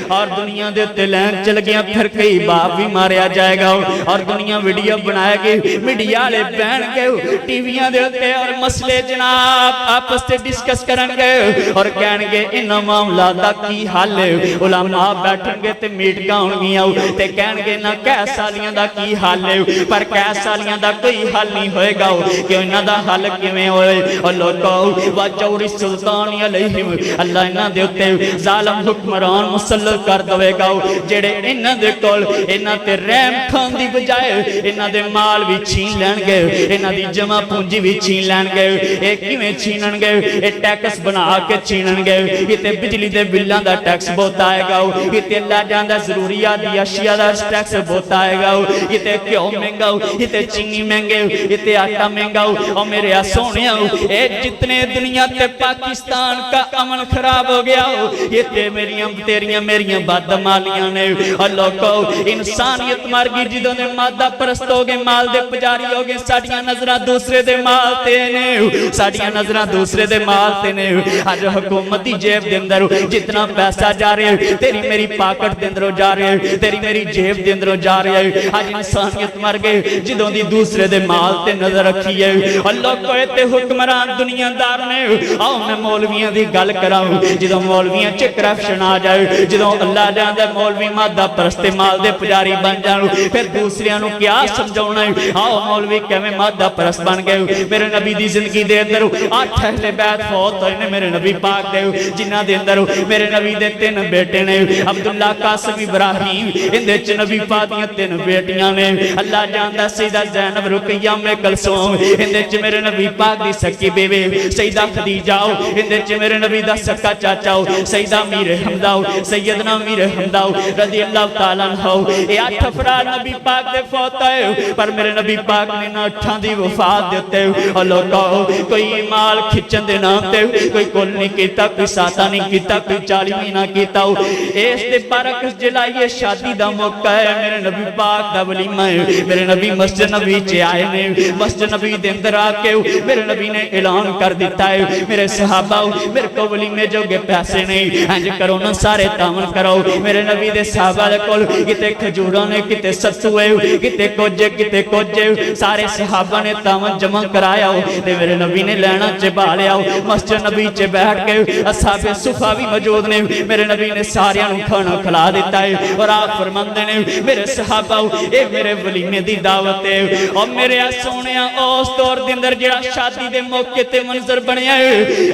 اور دنیا دے تے لین چے لگیاں پھر کئی باپ بھی ماریا جائے گا اور دنیا ویڈیو بنائے گی میڈیا لے بہن گے ٹی ویاں دے ہوتے اور مسئلے جناب آپس سے ڈسکس کرن گے اور کہن گے ان معاملات دا کی حل ہے علماء بیٹھن گے تے میٹنگاں ہونگیاں تے کہن گے نہ کیس سالیاں دا کی حل ہے پر کیس سالیاں دا کوئی حل نہیں ہوئے گا کہ انہاں دا حل کیویں ہوئے اور لوگوں وجور السلطان علیہم اللہ انہاں دے اوتے ظالم حکمران مسلط کر دے گا جڑے انہاں دے کول انہاں تے رحم کھان دی بجائے انہاں دے مال بھی چھین لین گے انہاں دی جمع پونجی بھی چھین لین گے اے کیویں چھینن گے اے ٹیکس بنا کے چھینن گے یہ تے بجلی دے بلاں دا ٹیکس بہت آئے گا یہ تے اللہ جاندہ ضروریات دی اشیاء دا ٹیکس بہت آئے گا یہ تے کیوں مہنگا یہ تے چینی مہنگے یہ تے آٹا مہنگا اور میرے سونیا اے جتنے دنیا تے پاکستان کا امن خراب ہو گیا یہ تے میریاں بدعمالیاں نے اللہ کو انسانیت مر گئی جدوں نے مادہ پرست ہو گئے مال دے پجاری ہو گئے ساڑیاں نظرہ دوسرے دے مال تے نے ساڑیاں نظرہ دوسرے دے مال تے نے آج حکومتی جیب دے اندر جتنا پیسہ جا رہے ہیں تیری میری پاکٹ دے اندر جا رہے ہیں تیری میری جیب دے اندر جا رہے ہیں آج انسانیت مر گئے جدوں دی دوسرے دے مال تے نظر رکھی ہے اللہ کو تے حکمران دنیا دار نے آؤ میں مولویاں دی گل کراؤں جدوں مولویاں چ کرپشن آ جائے جدوں اللہ جاندا مولوی مادہ پرست مال دے پجاری بن جان پھر دوسریاں نو کیا سمجھاونا ہے آؤ مولوی کیویں مادہ پرست بن گئے میرے نبی دی زندگی دے اندر 8 اہل بیت فوت ہوئے نے میرے نبی پاک دے جنہ دے اندر میرے نبی دے 3 بیٹے نے عبداللہ قاسم ابراہیم ان دے چ نبی پاک دیاں 3 بیٹیاں نے اللہ جاندا سیدہ زینب رقیہ ام کلثوم ان دے چ میرے نبی پاک دی سکی بیوی سیدہ خدیجہ ان دے چ میرے نبی دا سکا چاچا سیدہ میر حمدہ سیدنا میر حمدہ رضی اللہ تعالیٰ عنہ یہ 8 افراد نبی پاک دے فوت ہوئے پر میرے نبی پاک نے 8 دی وفات دیتے اللہ کہو کوئی مال کھچن دے نام تے کوئی کل نہیں کیتا کوئی ساتہ نہیں کیتا کوئی 40 مہینہ کیتا اس دے بارکس جلائیے شادی دا موقع ہے میرے نبی پاک دا ولیمہ ہے میرے نبی مسجد نبی چے آئے نے مسجد نبی دے اندر آکے میرے نبی نے اعلان کر دیتا ہے میرے صحابہ میرے کو ولیمے جو گے پیسے نہیں انج کرو نا سارے تامن کرو میرے نبی دے صحابہ دے کول کتے کھجوراں نے کتے ستوے کتے کوجے سارے صحابہ نے تامن جمع کرایا تے میرے نبی نے لینا چبا لیا مسجد نبی چے بیٹھ کے اصحاب صفہ بھی موجود نے میرے نبی نے سارے انہوں کھانا کھلا دیتا ہے اور آپ فرماندے نے میرے صحابہ اے میرے ولیمے دی دعوت ہے اور میرے سونیا اس دور دے اندر جڑا شادی دے موقع تے منظر بنیا ہے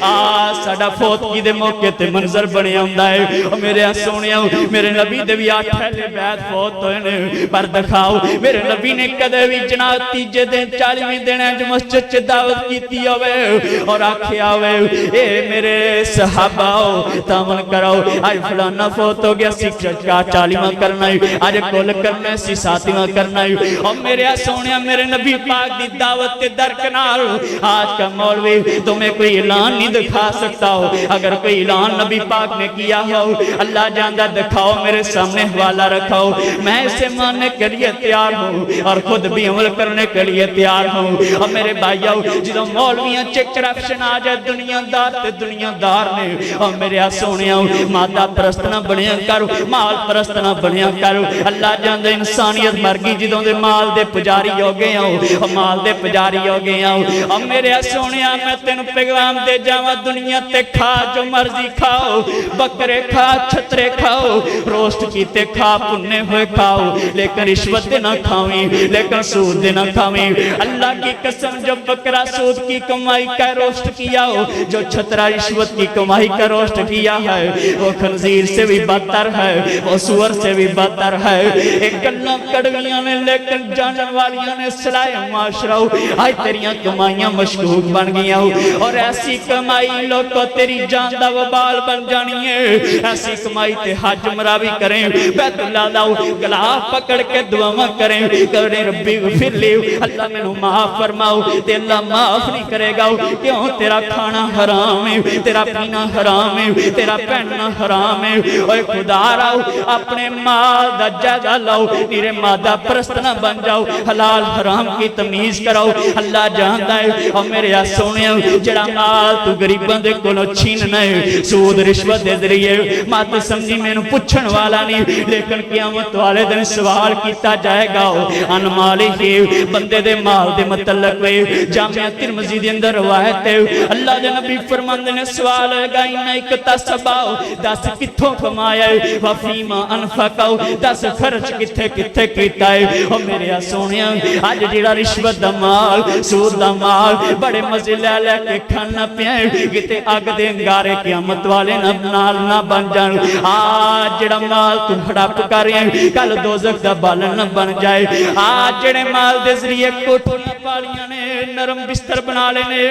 ساڈا فوتگی دے موقع تے منظر بنیا ہوندا ہے اور میرے سونیا میرے نبی دے بھی 8 اہل بیت فوت ہوئے نے پر دکھاؤ میرے نبی نے کدے بھی جناب تیجے دن 40ویں دن مسجد چ دعوت کیتی ہوئے اور آکھ آکھیا ہوئے اے میرے صحاباؤ تامن کرو آج فلانا فوت ہو گیا سی 40واں کرنا ہے آج کل کرنا ہے سی 7واں کرنا ہے اور میرے سونیا میرے نبی پاک دی دعوت تے درکنار آج کا مولوی تمہیں کوئی اعلان نہیں دکھا سکتا ہو اگر کوئی اعلان نبی پاک نے کیا ہو اللہ جاندہ دکھاؤ میرے سامنے حوالہ رکھاؤ میں اسے ماننے کے لیے تیار ہوں اور خود بھی عمل کرنے کے لیے تیار ہوں اور میرے بھائیو جدو مولویاں چیک کرپشن آ جائے دنیا دار تے دنیا دار نے اور میرے سونیا مادہ پرست نہ بنیا کرو مال پرست نہ بنیا کرو اللہ جاندہ انسانیت مرگی جدوں دے مال دے پجاری ہو گئے ہوں اور مال دے پجاری ہو گئے ہوں اور میرے سونیا میں تینوں پیغام دے جاواں دنیا تے کھا جو مرضی کھاؤ بکرے کھا چھترے کھاؤ روسٹ کیتے کھا پنے ہوئے کھاؤ لیکن رشوت دے نہ کھاویں لیکن سود دے نہ کھاویں اللہ کی قسم جو بکرا سود کی کمائی کا روسٹ کیا ہو جو چھترا رشوت کی کمائی کا روسٹ کیا ہے وہ خنزیر سے بھی بدتر ہے وہ سور سے بھی بدتر ہے ایک اللہ کڑویاں نے لیکن جانن والیاں نے سلائے معاشرہ آج تیریاں کمائیاں مشکوک بن گیا ہو اور ایسی کمائی لوگ کو تیری جان دا وبال بن جانی ہے ایسی کمائی تے حج مراوی کریں بیت اللہ داؤ گلا پکڑ کے دعا کریں کریں ربی غفر لے اللہ میں معاف فرماؤ تے اللہ معاف نہیں کرے گا کیوں تیرا کھانا حرام ہے تیرا پینا حرام ہے تیرا پہننا حرام ہے اوے خدا راؤ اپنے مال دا جگہ لاؤ میرے مادہ پرست نہ بن جاؤ حلال حرام کی تمیز کراؤ اللہ جانتا ہے اور میرے سونے جڑا مال تو غریباں دے کولوں چھیننا ہے سود رشوت دے ذریعے مات سمجھی میں پوچھن والا نہیں لیکن قیامت والے دن سوال کیتا جائے گا ان مالی ہی بندے دے مال دے متعلق ہوئے جامعہ ترمذی دے اندر روایت ہے اللہ دے نبی فرماندے نے سوال ہے گا انہا اکتسباؤ دس کتھوں کمایا ہے وفیما انفقاؤ دس خرچ کتھے کتھے کیتا ہے اور میرے سونیا آج جیڑا رشوت دا مال سود دا مال بڑے مزے لے لے کے کھانا پیائے کتے آگ دے انگارے قیامت والے نال نہ بن جان آج جڑا مال تو ہڑپ کر رہے ہیں کل دوزخ دا بالن نہ بن جائے آج جڑے مال دے ذریعے کوٹھیاں پالیاں نے نرم بستر بنا لینے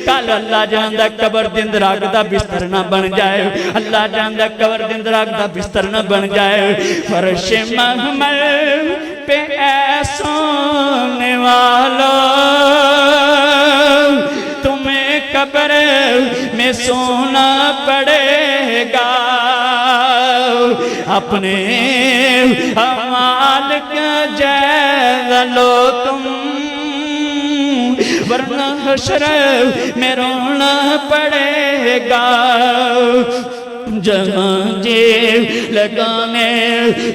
کل اللہ جاندہ قبر دن راگ دا بستر نہ بن جائے اللہ جاندہ قبر دن راگ دا بستر نہ بن جائے فرش محمل پہ اے سونے والا تمہیں قبر میں سونا پڑے گا اپنے اعمال کا جائزہ لو تم ورنہ حشر میں رونا پڑے گا جہاں جیب لگانے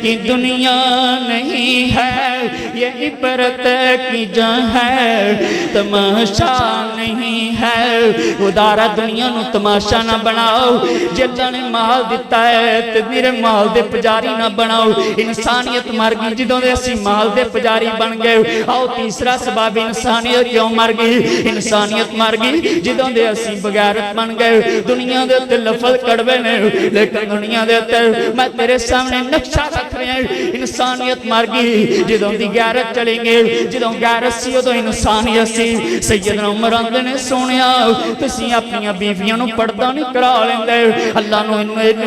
کی دنیا نہیں ہے یہ عبرت کی جہاں ہے تماشا نہیں ہے ادارہ دنیا نو تماشا نہ بناؤ جلدہ نے مال دیتا ہے تو میرے مال دے پجاری نہ بناؤ انسانیت مر گئی جدوں دے اسی مال دے پجاری بن گئے آؤ تیسرا سبب انسانیت کیوں مر گئی انسانیت مر گئی جدوں دے اسی بغیرت بن گئے دنیا دے تے لفظ کڑوے نے لیکن دنیا دے تے میں تیرے سامنے نقشہ رکھ رہے ہیں انسانیت مر گئی جدوں دی غیرت چلیں گے جدوں غیرت سی ادوں انسانیت سی سیدنا عمر آندے نے سونیا تسی اپنی بیویاں نو پردہ نہیں کرا لیندے اللہ نو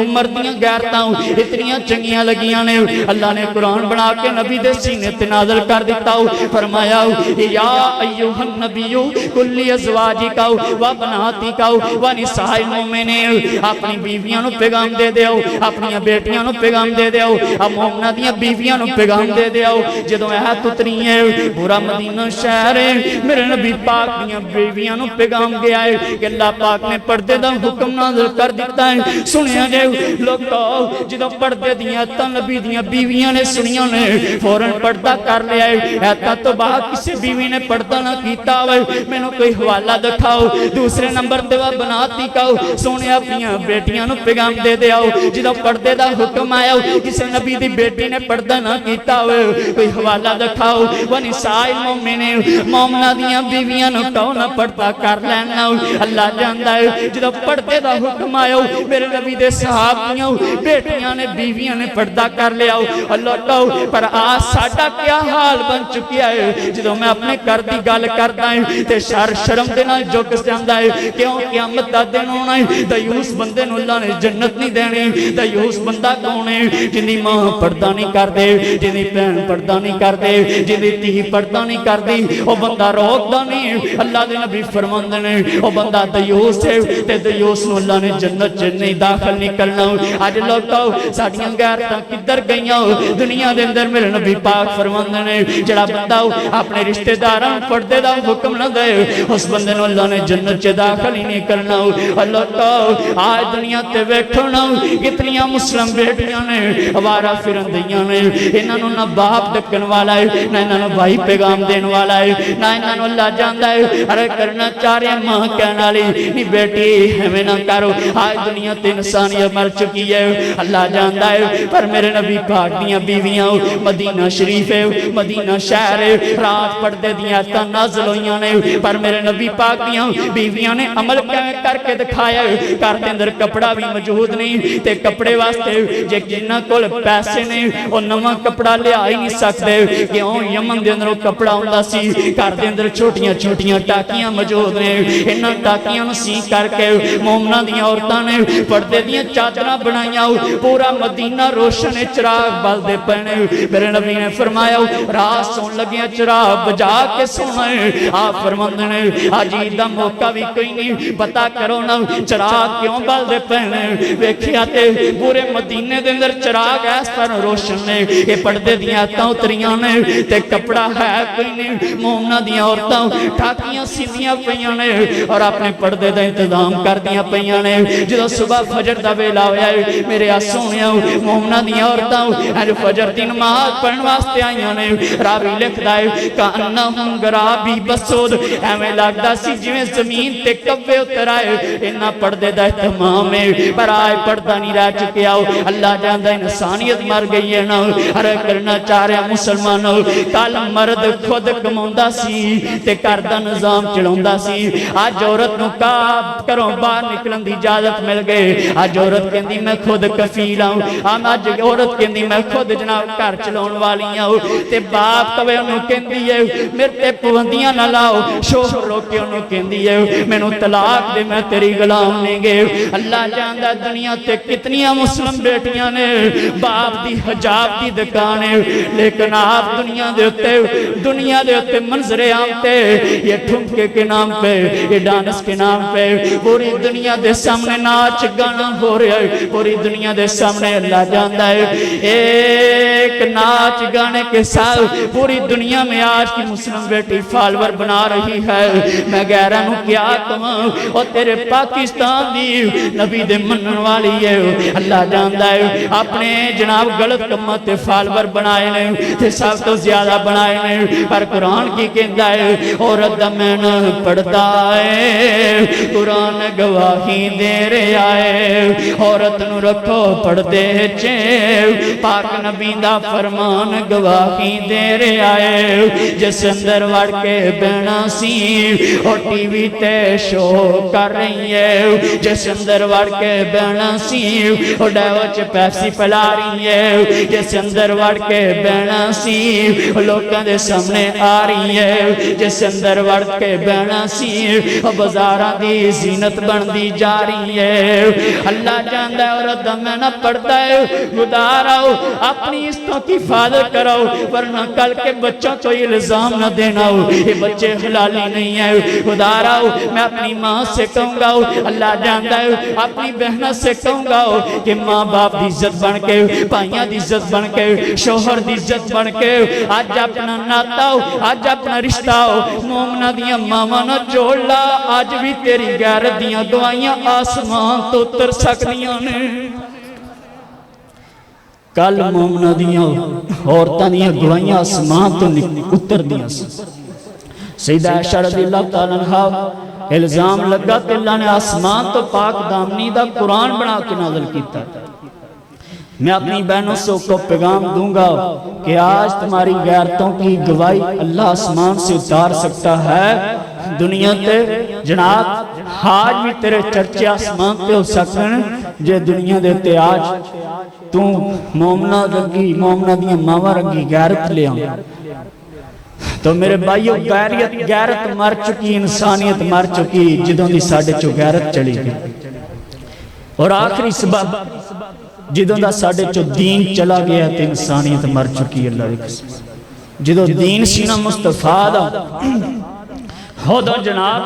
عمر دیاں غیرتاں اتنیاں چنگیاں لگیاں نے اللہ نے قرآن بنا کے نبی دے سینے تے نازل کر دیتا فرمایا یا ایھا النبی کل ازواجک و بناتک و نساء المؤمنین اپنی بیویاں نو پیغام دے دیو اپنی بیٹیاں نو پیغام دے دیو مومنہ دیاں بیویاں نو پیغام دے دیو جدوں اے اتری ہے پورا مدینہ شہر ہے میرے نبی پاک دیاں بیویاں نو پیغام گیا ہے کہ اللہ پاک نے پردے دا حکم نازل کر دیتا ہے سنیا جائے لوگوں جدوں پردے دیاں تا نبی دیاں بیویاں نے سنیاں نے فوراں پردہ کر لیا ہے ایتا تو بعد کسی بیوی نے پردہ نہ کیتا ہوئے میں نے کوئی حوالہ دکھاؤ دوسرے نمبر دیوا بناتی کاؤ سونے اپنی بیٹیاں نو پیغام دے دے آؤ جدو پردے دا حکم آیا کسی نبی دی بیٹی نے پردہ نہ کیتا ہوئے کوئی حوالہ دکھاؤ ونساء المؤمنین مومنہ دیاں بیویاں نو کون پڑھتا کر لینا اللہ جاندا ہے جدو پڑھتے دا حکم آیا میرے نبی دے صحابیاں بیٹیاں نے بیویاں نے پردہ کر لیا اللہ کہو پر آج ساڑھا کیا حال بن چکیا ہے جدو میں اپنے کردی گال کرتا ہے تے شرم دینا جو کس جاندہ ہے کیوں قیامت دا دن ہونا ہے دیوس بندے نو اللہ نے جنت نہیں دینی دیوس بندہ کون ہے جنہی ماں پردہ نہیں کر دے جنہی پہن پردہ نہیں کر دے جنہی تی پردہ نہیں کر دی وہ بندہ روک دا نہیں اللہ دے نبی فرمان دینے وہ بندہ دیوس ہے تے دیوس نو اللہ نے جنت نہیں داخل نہیں کرنا آج لوگ کہو ساڑیاں غیرتاں کدھر گئیاں دنیا دے اندر میرے نبی پاک فرمان دینے جڑا بندہ اپنے رشتہ داران پردے دا حکم نہ دے اس بندے نو اللہ نے جنت داخل ہی نہیں کرنا اللہ کہو آج دنیا تے بیٹھونا کتنیاں مسلم بیٹیاں نے وارا فرندیاں نے انہاں نو نہ باپ ڈکن والا ہے نہ انہاں نو بھائی پیغام دین والا ہے نہ انہاں نو اللہ جاندا ہے ارے کرنا چاہ رہے ماں کہنا لی نہیں بیٹی ہمیں نہ کرو آج دنیا تے انسانیت مر چکی ہے اللہ جاندا ہے پر میرے نبی پاک دیاں بیویاں مدینہ شریف ہے مدینہ شہر ہے رات پردے دیاں آیتاں نازل ہویاں نے پر میرے نبی پاک دیاں بیویاں نے عمل کر کے دکھایا ہے کار دے اندر کپڑا بھی موجود نہیں تے کپڑے واسطے جے جنہاں کول پیسے نے او نواں کپڑا لے آئی نہیں سکتے کیوں یمن دے اندر کپڑا ہوندا سی کار دے اندر چھوٹیاں چھوٹیاں ٹاکیاں موجود نے انہاں ٹاکیاں نو سی کر کے مومنہ دیاں عورتاں نے پردے دیاں چادراں بنائیاں پورا مدینہ روشن چراغ بلدے پہنے میرے نبی نے فرمایا رات سون لگیاں چراغ بجا کے سونا ہے آپ فرماندے نے آج عید دا موقع بھی کوئی نہیں پتا کرو نا چراغ کیوں بلدے پہنے ویکھیا تے پورے مدینے دے اندر چراغ اس طرح روشن نے یہ پردے دیاں آیتاں اتریاں نے تے کپڑا ہے کوئی نہیں مومنہ دیاں عورتاں ٹاکیاں سیدیاں پئیاں نے اور اپنے پردے دا انتظام کر دیاں پئیاں نے جدو صبح فجر دا ویلا ہویا ہے میرے آسونیاں مومنہ دیاں عورتاں جو فجر دی نماز پڑھن واسطے آئیاں نے راوی لکھدا ہے کانہم غرابی بسود ایویں لگدا سی جویں زمین تے کبے اتر آئے انہاں پردے دا اہتمام ہے پر آئے پردہ نہیں رہ چکے آؤ اللہ جاندا انسانیت مر گئی ہے نا ہر کرنا چاہ رہے مسلمانوں کل مرد خود کماوندا سی تے گھر دا نظام چلاوندا سی آج عورت نو کروں باہر نکلن دی اجازت مل گئے آج عورت کہندی میں خود کفیل ہوں آج عورت کہندی میں خود جناب گھر چلاون والی ہوں تے باپ توے انہوں کہندی ہے میرے تے پابندیاں نہ لاؤ شوہر روکے انہوں کہندی ہے مینوں طلاق دے میں تیری غلام نہیں گے اللہ جاندا دنیا تے کتنیاں مسلم بیٹیاں نے باپ دی حجاب دی دکان ہے لیکن آپ دنیا دے اتے منظر عام تے یہ ٹھمکے کے نام پہ یہ ڈانس کے نام پہ پوری دنیا دے سامنے ناچ گانا ہو رہا ہے پوری دنیا دے سامنے اللہ جاندا ہے ایک ناچ گانے کے ساتھ پوری دنیا میں آج کی مسلم بیٹی فالور بنا رہی ہے میں غیرانوں کیا کہاں اور تیرے پاکستان دی نبی دے منن والی ہے اللہ جاندا ہے اپنے جناب غلط کمت فالور بنائے نے تے سب تو زیادہ بنائے نے پر قرآن کی کہندا ہے عورت دا مین پڑھتا ہے قرآن گواہی دے رہے آئے عورت نو رکھو پڑھتے چے پاک نبی دا فرمان گواہی دے رہے آئے جس اندر وڑ کے بہنا سی اور ٹی وی تے شو کر رہی ہے جس اندر وڑ کے بہنا سی اور ڈیوچ پیپسی پلا رہی ہے جس اندر وڑ کے بہنا سی لوکاں دے سامنے آ رہی ہے جس اندر وڑ کے بہنا سی بازاراں دی زینت بن دی جا رہی ہے اللہ جاندا ہے عورت دا میں نہ پڑھتا ہے گزاراؤ اپنی عزتوں کی حفاظت کرو ورنہ کل کے بچوں کو الزام نہ دینا ہو یہ بچے حلالی نہیں ہے گزاراؤ میں اپنی ماں سے کہوں گا اللہ جاندا ہے اپنی بہنوں سے کہوں گا کہ ماں باپ دی عزت بن کے بھائیاں دی عزت بن کے شوہر دی عزت بن کے آج اپنا ناتا ہو آج اپنا رشتہ ہو مومنہ دیاں ماما نہ جوڑ لا آج بھی تیری غیرت دیاں دعائیاں آسمان تو اتر سکتیاں نے کل مومنہ دیاں عورتاں دیاں گوائیاں آسمان تو اتر دیاں سیدہ عائشہ رضی اللہ تعالیٰ عنہ الزام لگا کہ اللہ نے آسمان تو پاک دامنی دا قرآن بنا کے نازل کیتا میں اپنی بہنوں کو پیغام دوں گا کہ آج تمہاری غیرتوں کی گواہی اللہ آسمان سے اتار سکتا ہے دنیا تے جناب آج بھی تیرے چرچے آسمان تے ہو سکن جے دنیا دے تے آج تو مومنہ رنگی مومنہ دیا ماما رنگی غیرت لے آؤں تو میرے بھائیو غیرت مر چکی انسانیت مر چکی جدوں دی ساڑھے چو غیرت چلی گئی اور آخری سبب جدوں دا ساڑھے چو دین چلا گیا تے انسانیت مر چکی اللہ دی قسم جدوں دین سینہ مصطفیٰ دا ہو دو جناب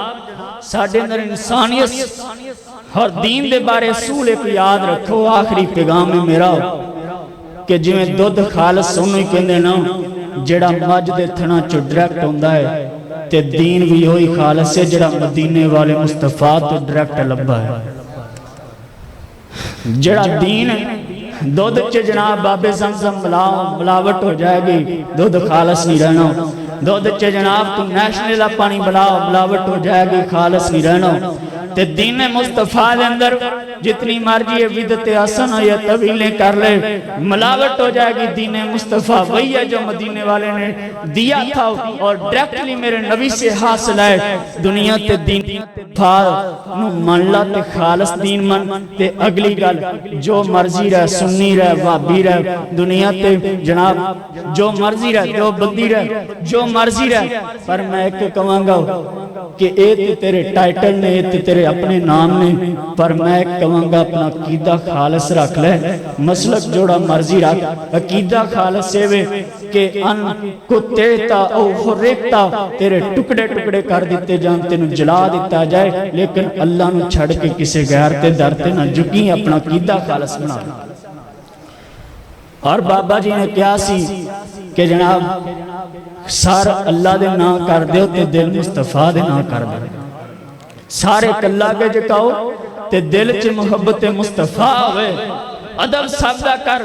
ساڑھے اندر انسانیت اور دین دے بارے اصول ایک یاد رکھو آخری پیغام میں میرا کہ جو میں دودھ خالص سنو ہی کہندے نا جڑا مجھ دے تھنا چو ڈریکٹ ہوندہ ہے تے دین بھی ہوئی خالص ہے جڑا مدینے والے مصطفیٰ تو ڈریکٹ لبا ہے جڑا دین دودھ چے جناب باب زمزم ملاوٹ ہو جائے گی دودھ خالص نہیں رہنا دودھ چے جناب تو نیشنل پانی ملاوٹ ہو جائے گی خالص نہیں رہنا تے دین مصطفیٰ دے اندر جتنی مرضی ہے بدعت حسن یا طویلیں کر لے ملاوٹ ہو جائے گی دین مصطفیٰ وہی ہے جو مدینے والے نے دیا تھا اور ڈائریکٹلی میرے نبی سے حاصل ہے دنیا تے دین نو من لا تے خالص دین من تے اگلی گل جو مرضی رہ سنی رہ وابی رہ دنیا تے جناب جو مرضی رہ جو بندی رہ جو مرضی رہ پر میں ایک کہاں گا کہ اے تے تیرے ٹائٹل نے اے تے تیرے اپنے نام نے پر میں کہاں گا اپنا عقیدہ خالص رکھ لے مسلک جوڑا مرضی رکھ عقیدہ خالص سے وے کہ ان کو تیرتا او حریکتا تیرے ٹکڑے ٹکڑے کر دیتے جانتے نو جلا دیتا جائے لیکن اللہ نو چھڑ کے کسے غیرتے درتے نہ جھکی اپنا عقیدہ خالص بنا اور بابا جی نے کیا سی کہ جناب سارا اللہ دے نہ کر دیو تے دل مصطفیٰ دے نہ کر دیو سارے کلہ کے جکاؤ تے دل چے محبت مصطفیٰ ہوئے ادب سبدہ کر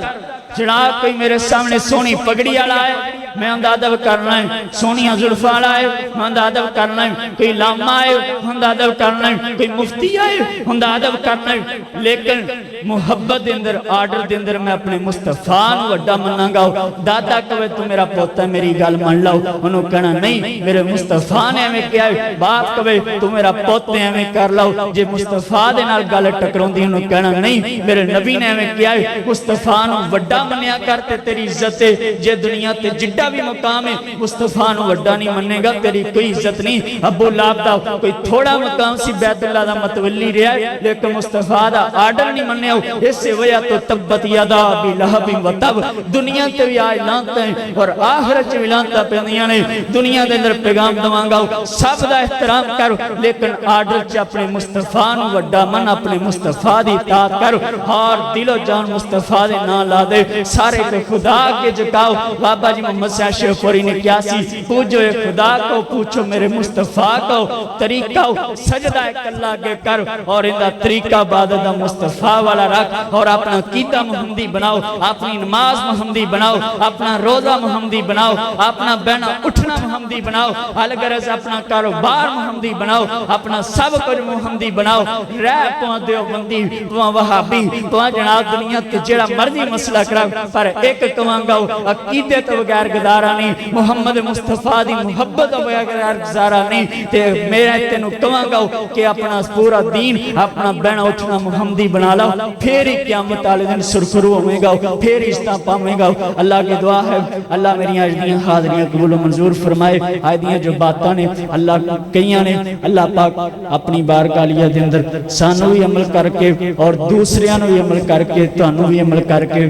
جناب کوئی میرے سامنے سونی پگڑی آلائے میں اندہ ادب کرنا ہے سونی ظلفہ آلائے میں اندہ ادب کرنا ہے کوئی لاما آئے میں اندہ ادب کرنا ہے کوئی مفتی آئے میں اندہ ادب کرنا ہے لیکن محبت اندر آرڈر اندر میں اپنے مصطفیٰ نو وڈا مننا گاؤ دادا کوئے تو میرا پوتا میری گال من لاؤ انہوں کہنا نہیں میرے مصطفیٰ نے ہمیں کیا ہے باپ کوئے تو میرا پوتے ہمیں کر لاؤ جے مصطفیٰ دے نال گال ٹکرون دی انہوں کہنا نہیں میرے نبی نے ہمیں کیا ہے مصطفیٰ نو وڈا منیا کرتے تیری عزت ہے جے دنیا تے جڈا بھی مقام ہے مصطفیٰ نو وڈا نہیں مننے گا تیری کوئی عزت نہیں ابو لاب دا کوئی تھوڑا مقام سی بیت اللہ دا متولی رہا ہے لیکن مصطفیٰ دا آرڈر نہیں مننے ہو اس سے وجہ تو تبت یدا بی لہب و تب دنیا تے بھی آج لانتا ہے اور آخرت بھی لانتا پیندیاں نے دنیا دے اندر پیغام دوانگا سب دا احترام کرو لیکن آرڈر چے اپنے مصطفیٰ نو وڈا من اپنے مصطفیٰ دی اطاعت کرو اور دل و جان مصطفیٰ دے نا لا دے سارے پہ خدا کے جکاؤ بابا جی محمد سیاشی فوری نے کیا سی پوچھو اے خدا کو پوچھو میرے مصطفیٰ کو طریقہ سجدہ ایک اللہ کے کر اور اندہ طریقہ بعددہ مصطفیٰ والا رکھ اور اپنا قیدہ محمدی بناؤ اپنی نماز محمدی بناؤ اپنا روزہ محمدی بناؤ اپنا بینہ اٹھنا محمدی بناؤ الگرز اپنا کاروبار محمدی بناؤ اپنا سب کچھ محمدی بناؤ رہ پوان دیو بندی پوان وہابی پوان جناب دنیا تجیڑا مرضی مسئلہ کرا پر ایک کمانگاؤ عقیدے تو بغیر گزارا نہیں محمد مصطفیٰ دی محبت تو بغیر گزارا نہیں تے میرے تینو کمانگاؤ کہ اپنا پورا دین اپنا بینہ اٹھنا محمدی بنا لاؤ پھر ہی قیامت والے دن سرخرو ہوئے گا پھر اشتہ پامے گا اللہ کی دعا ہے اللہ میری آجدیاں حاضریاں قبول و منظور فرمائے آجدیاں جو باتاں نے اللہ کئیاں نے اللہ پاک اپنی بارگاہ لیا دے اندر سانو بھی عمل کر کے اور دوسریاں بھی عمل کر کے توانو بھی عمل کر کے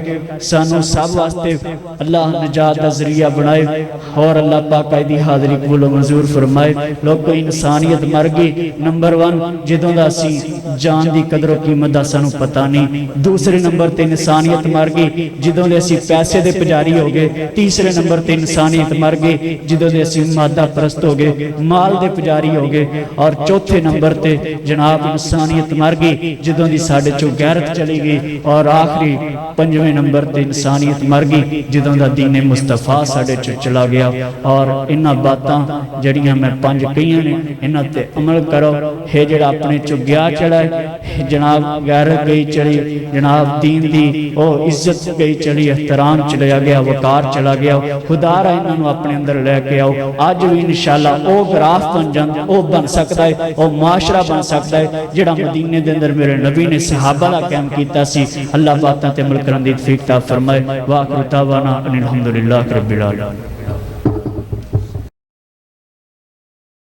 سانو سب واسطے اللہ نجات دا ذریعہ بنائے اور اللہ پاک آئی دی حاضری قبول و منظور فرمائے لوگ کوئی انسانیت مر گئی نمبر 1 جدوں دا سی جان دی قدر و قیمت دا سانو پتہ نہیں دوسرے نمبر تے انسانیت مر گئی جدوں دے اسی پیسے دے پجاری ہو گئے تیسرے نمبر تے انسانیت مر گئی جدوں دے اسی مادہ پرست ہو گئے مال دے پجاری ہو گئے اور چوتھے نمبر تے جناب انسانیت مر گئی جدوں دی ساڑھے چو غیرت چلی گئی اور آخری 5ویں نمبر تے انسانیت مر گئی جدوں دا دین مصطفیٰ ساڑھے چو چلا گیا اور انہاں باتاں جڑیاں میں 5 کئیاں نے انہاں تے عمل کرو ہے جڑا اپنے چو گیا چڑھائے جناب غیرت گئی چلی جناب دین دی او عزت گئی چلی احترام چلیا گیا وقار چلا گیا خدا را انہوں اپنے اندر لے کے آؤ آج بھی انشاءاللہ او گراف بن سکتا ہے او معاشرہ بن سکتا ہے جڑا مدینے دے اندر میرے نبی نے صحابہ لا قائم کیتا سی اللہ باتاں تے عمل کرن دی توفیق عطا فرمائے واخر دعوانا ان الحمدللہ رب العالمین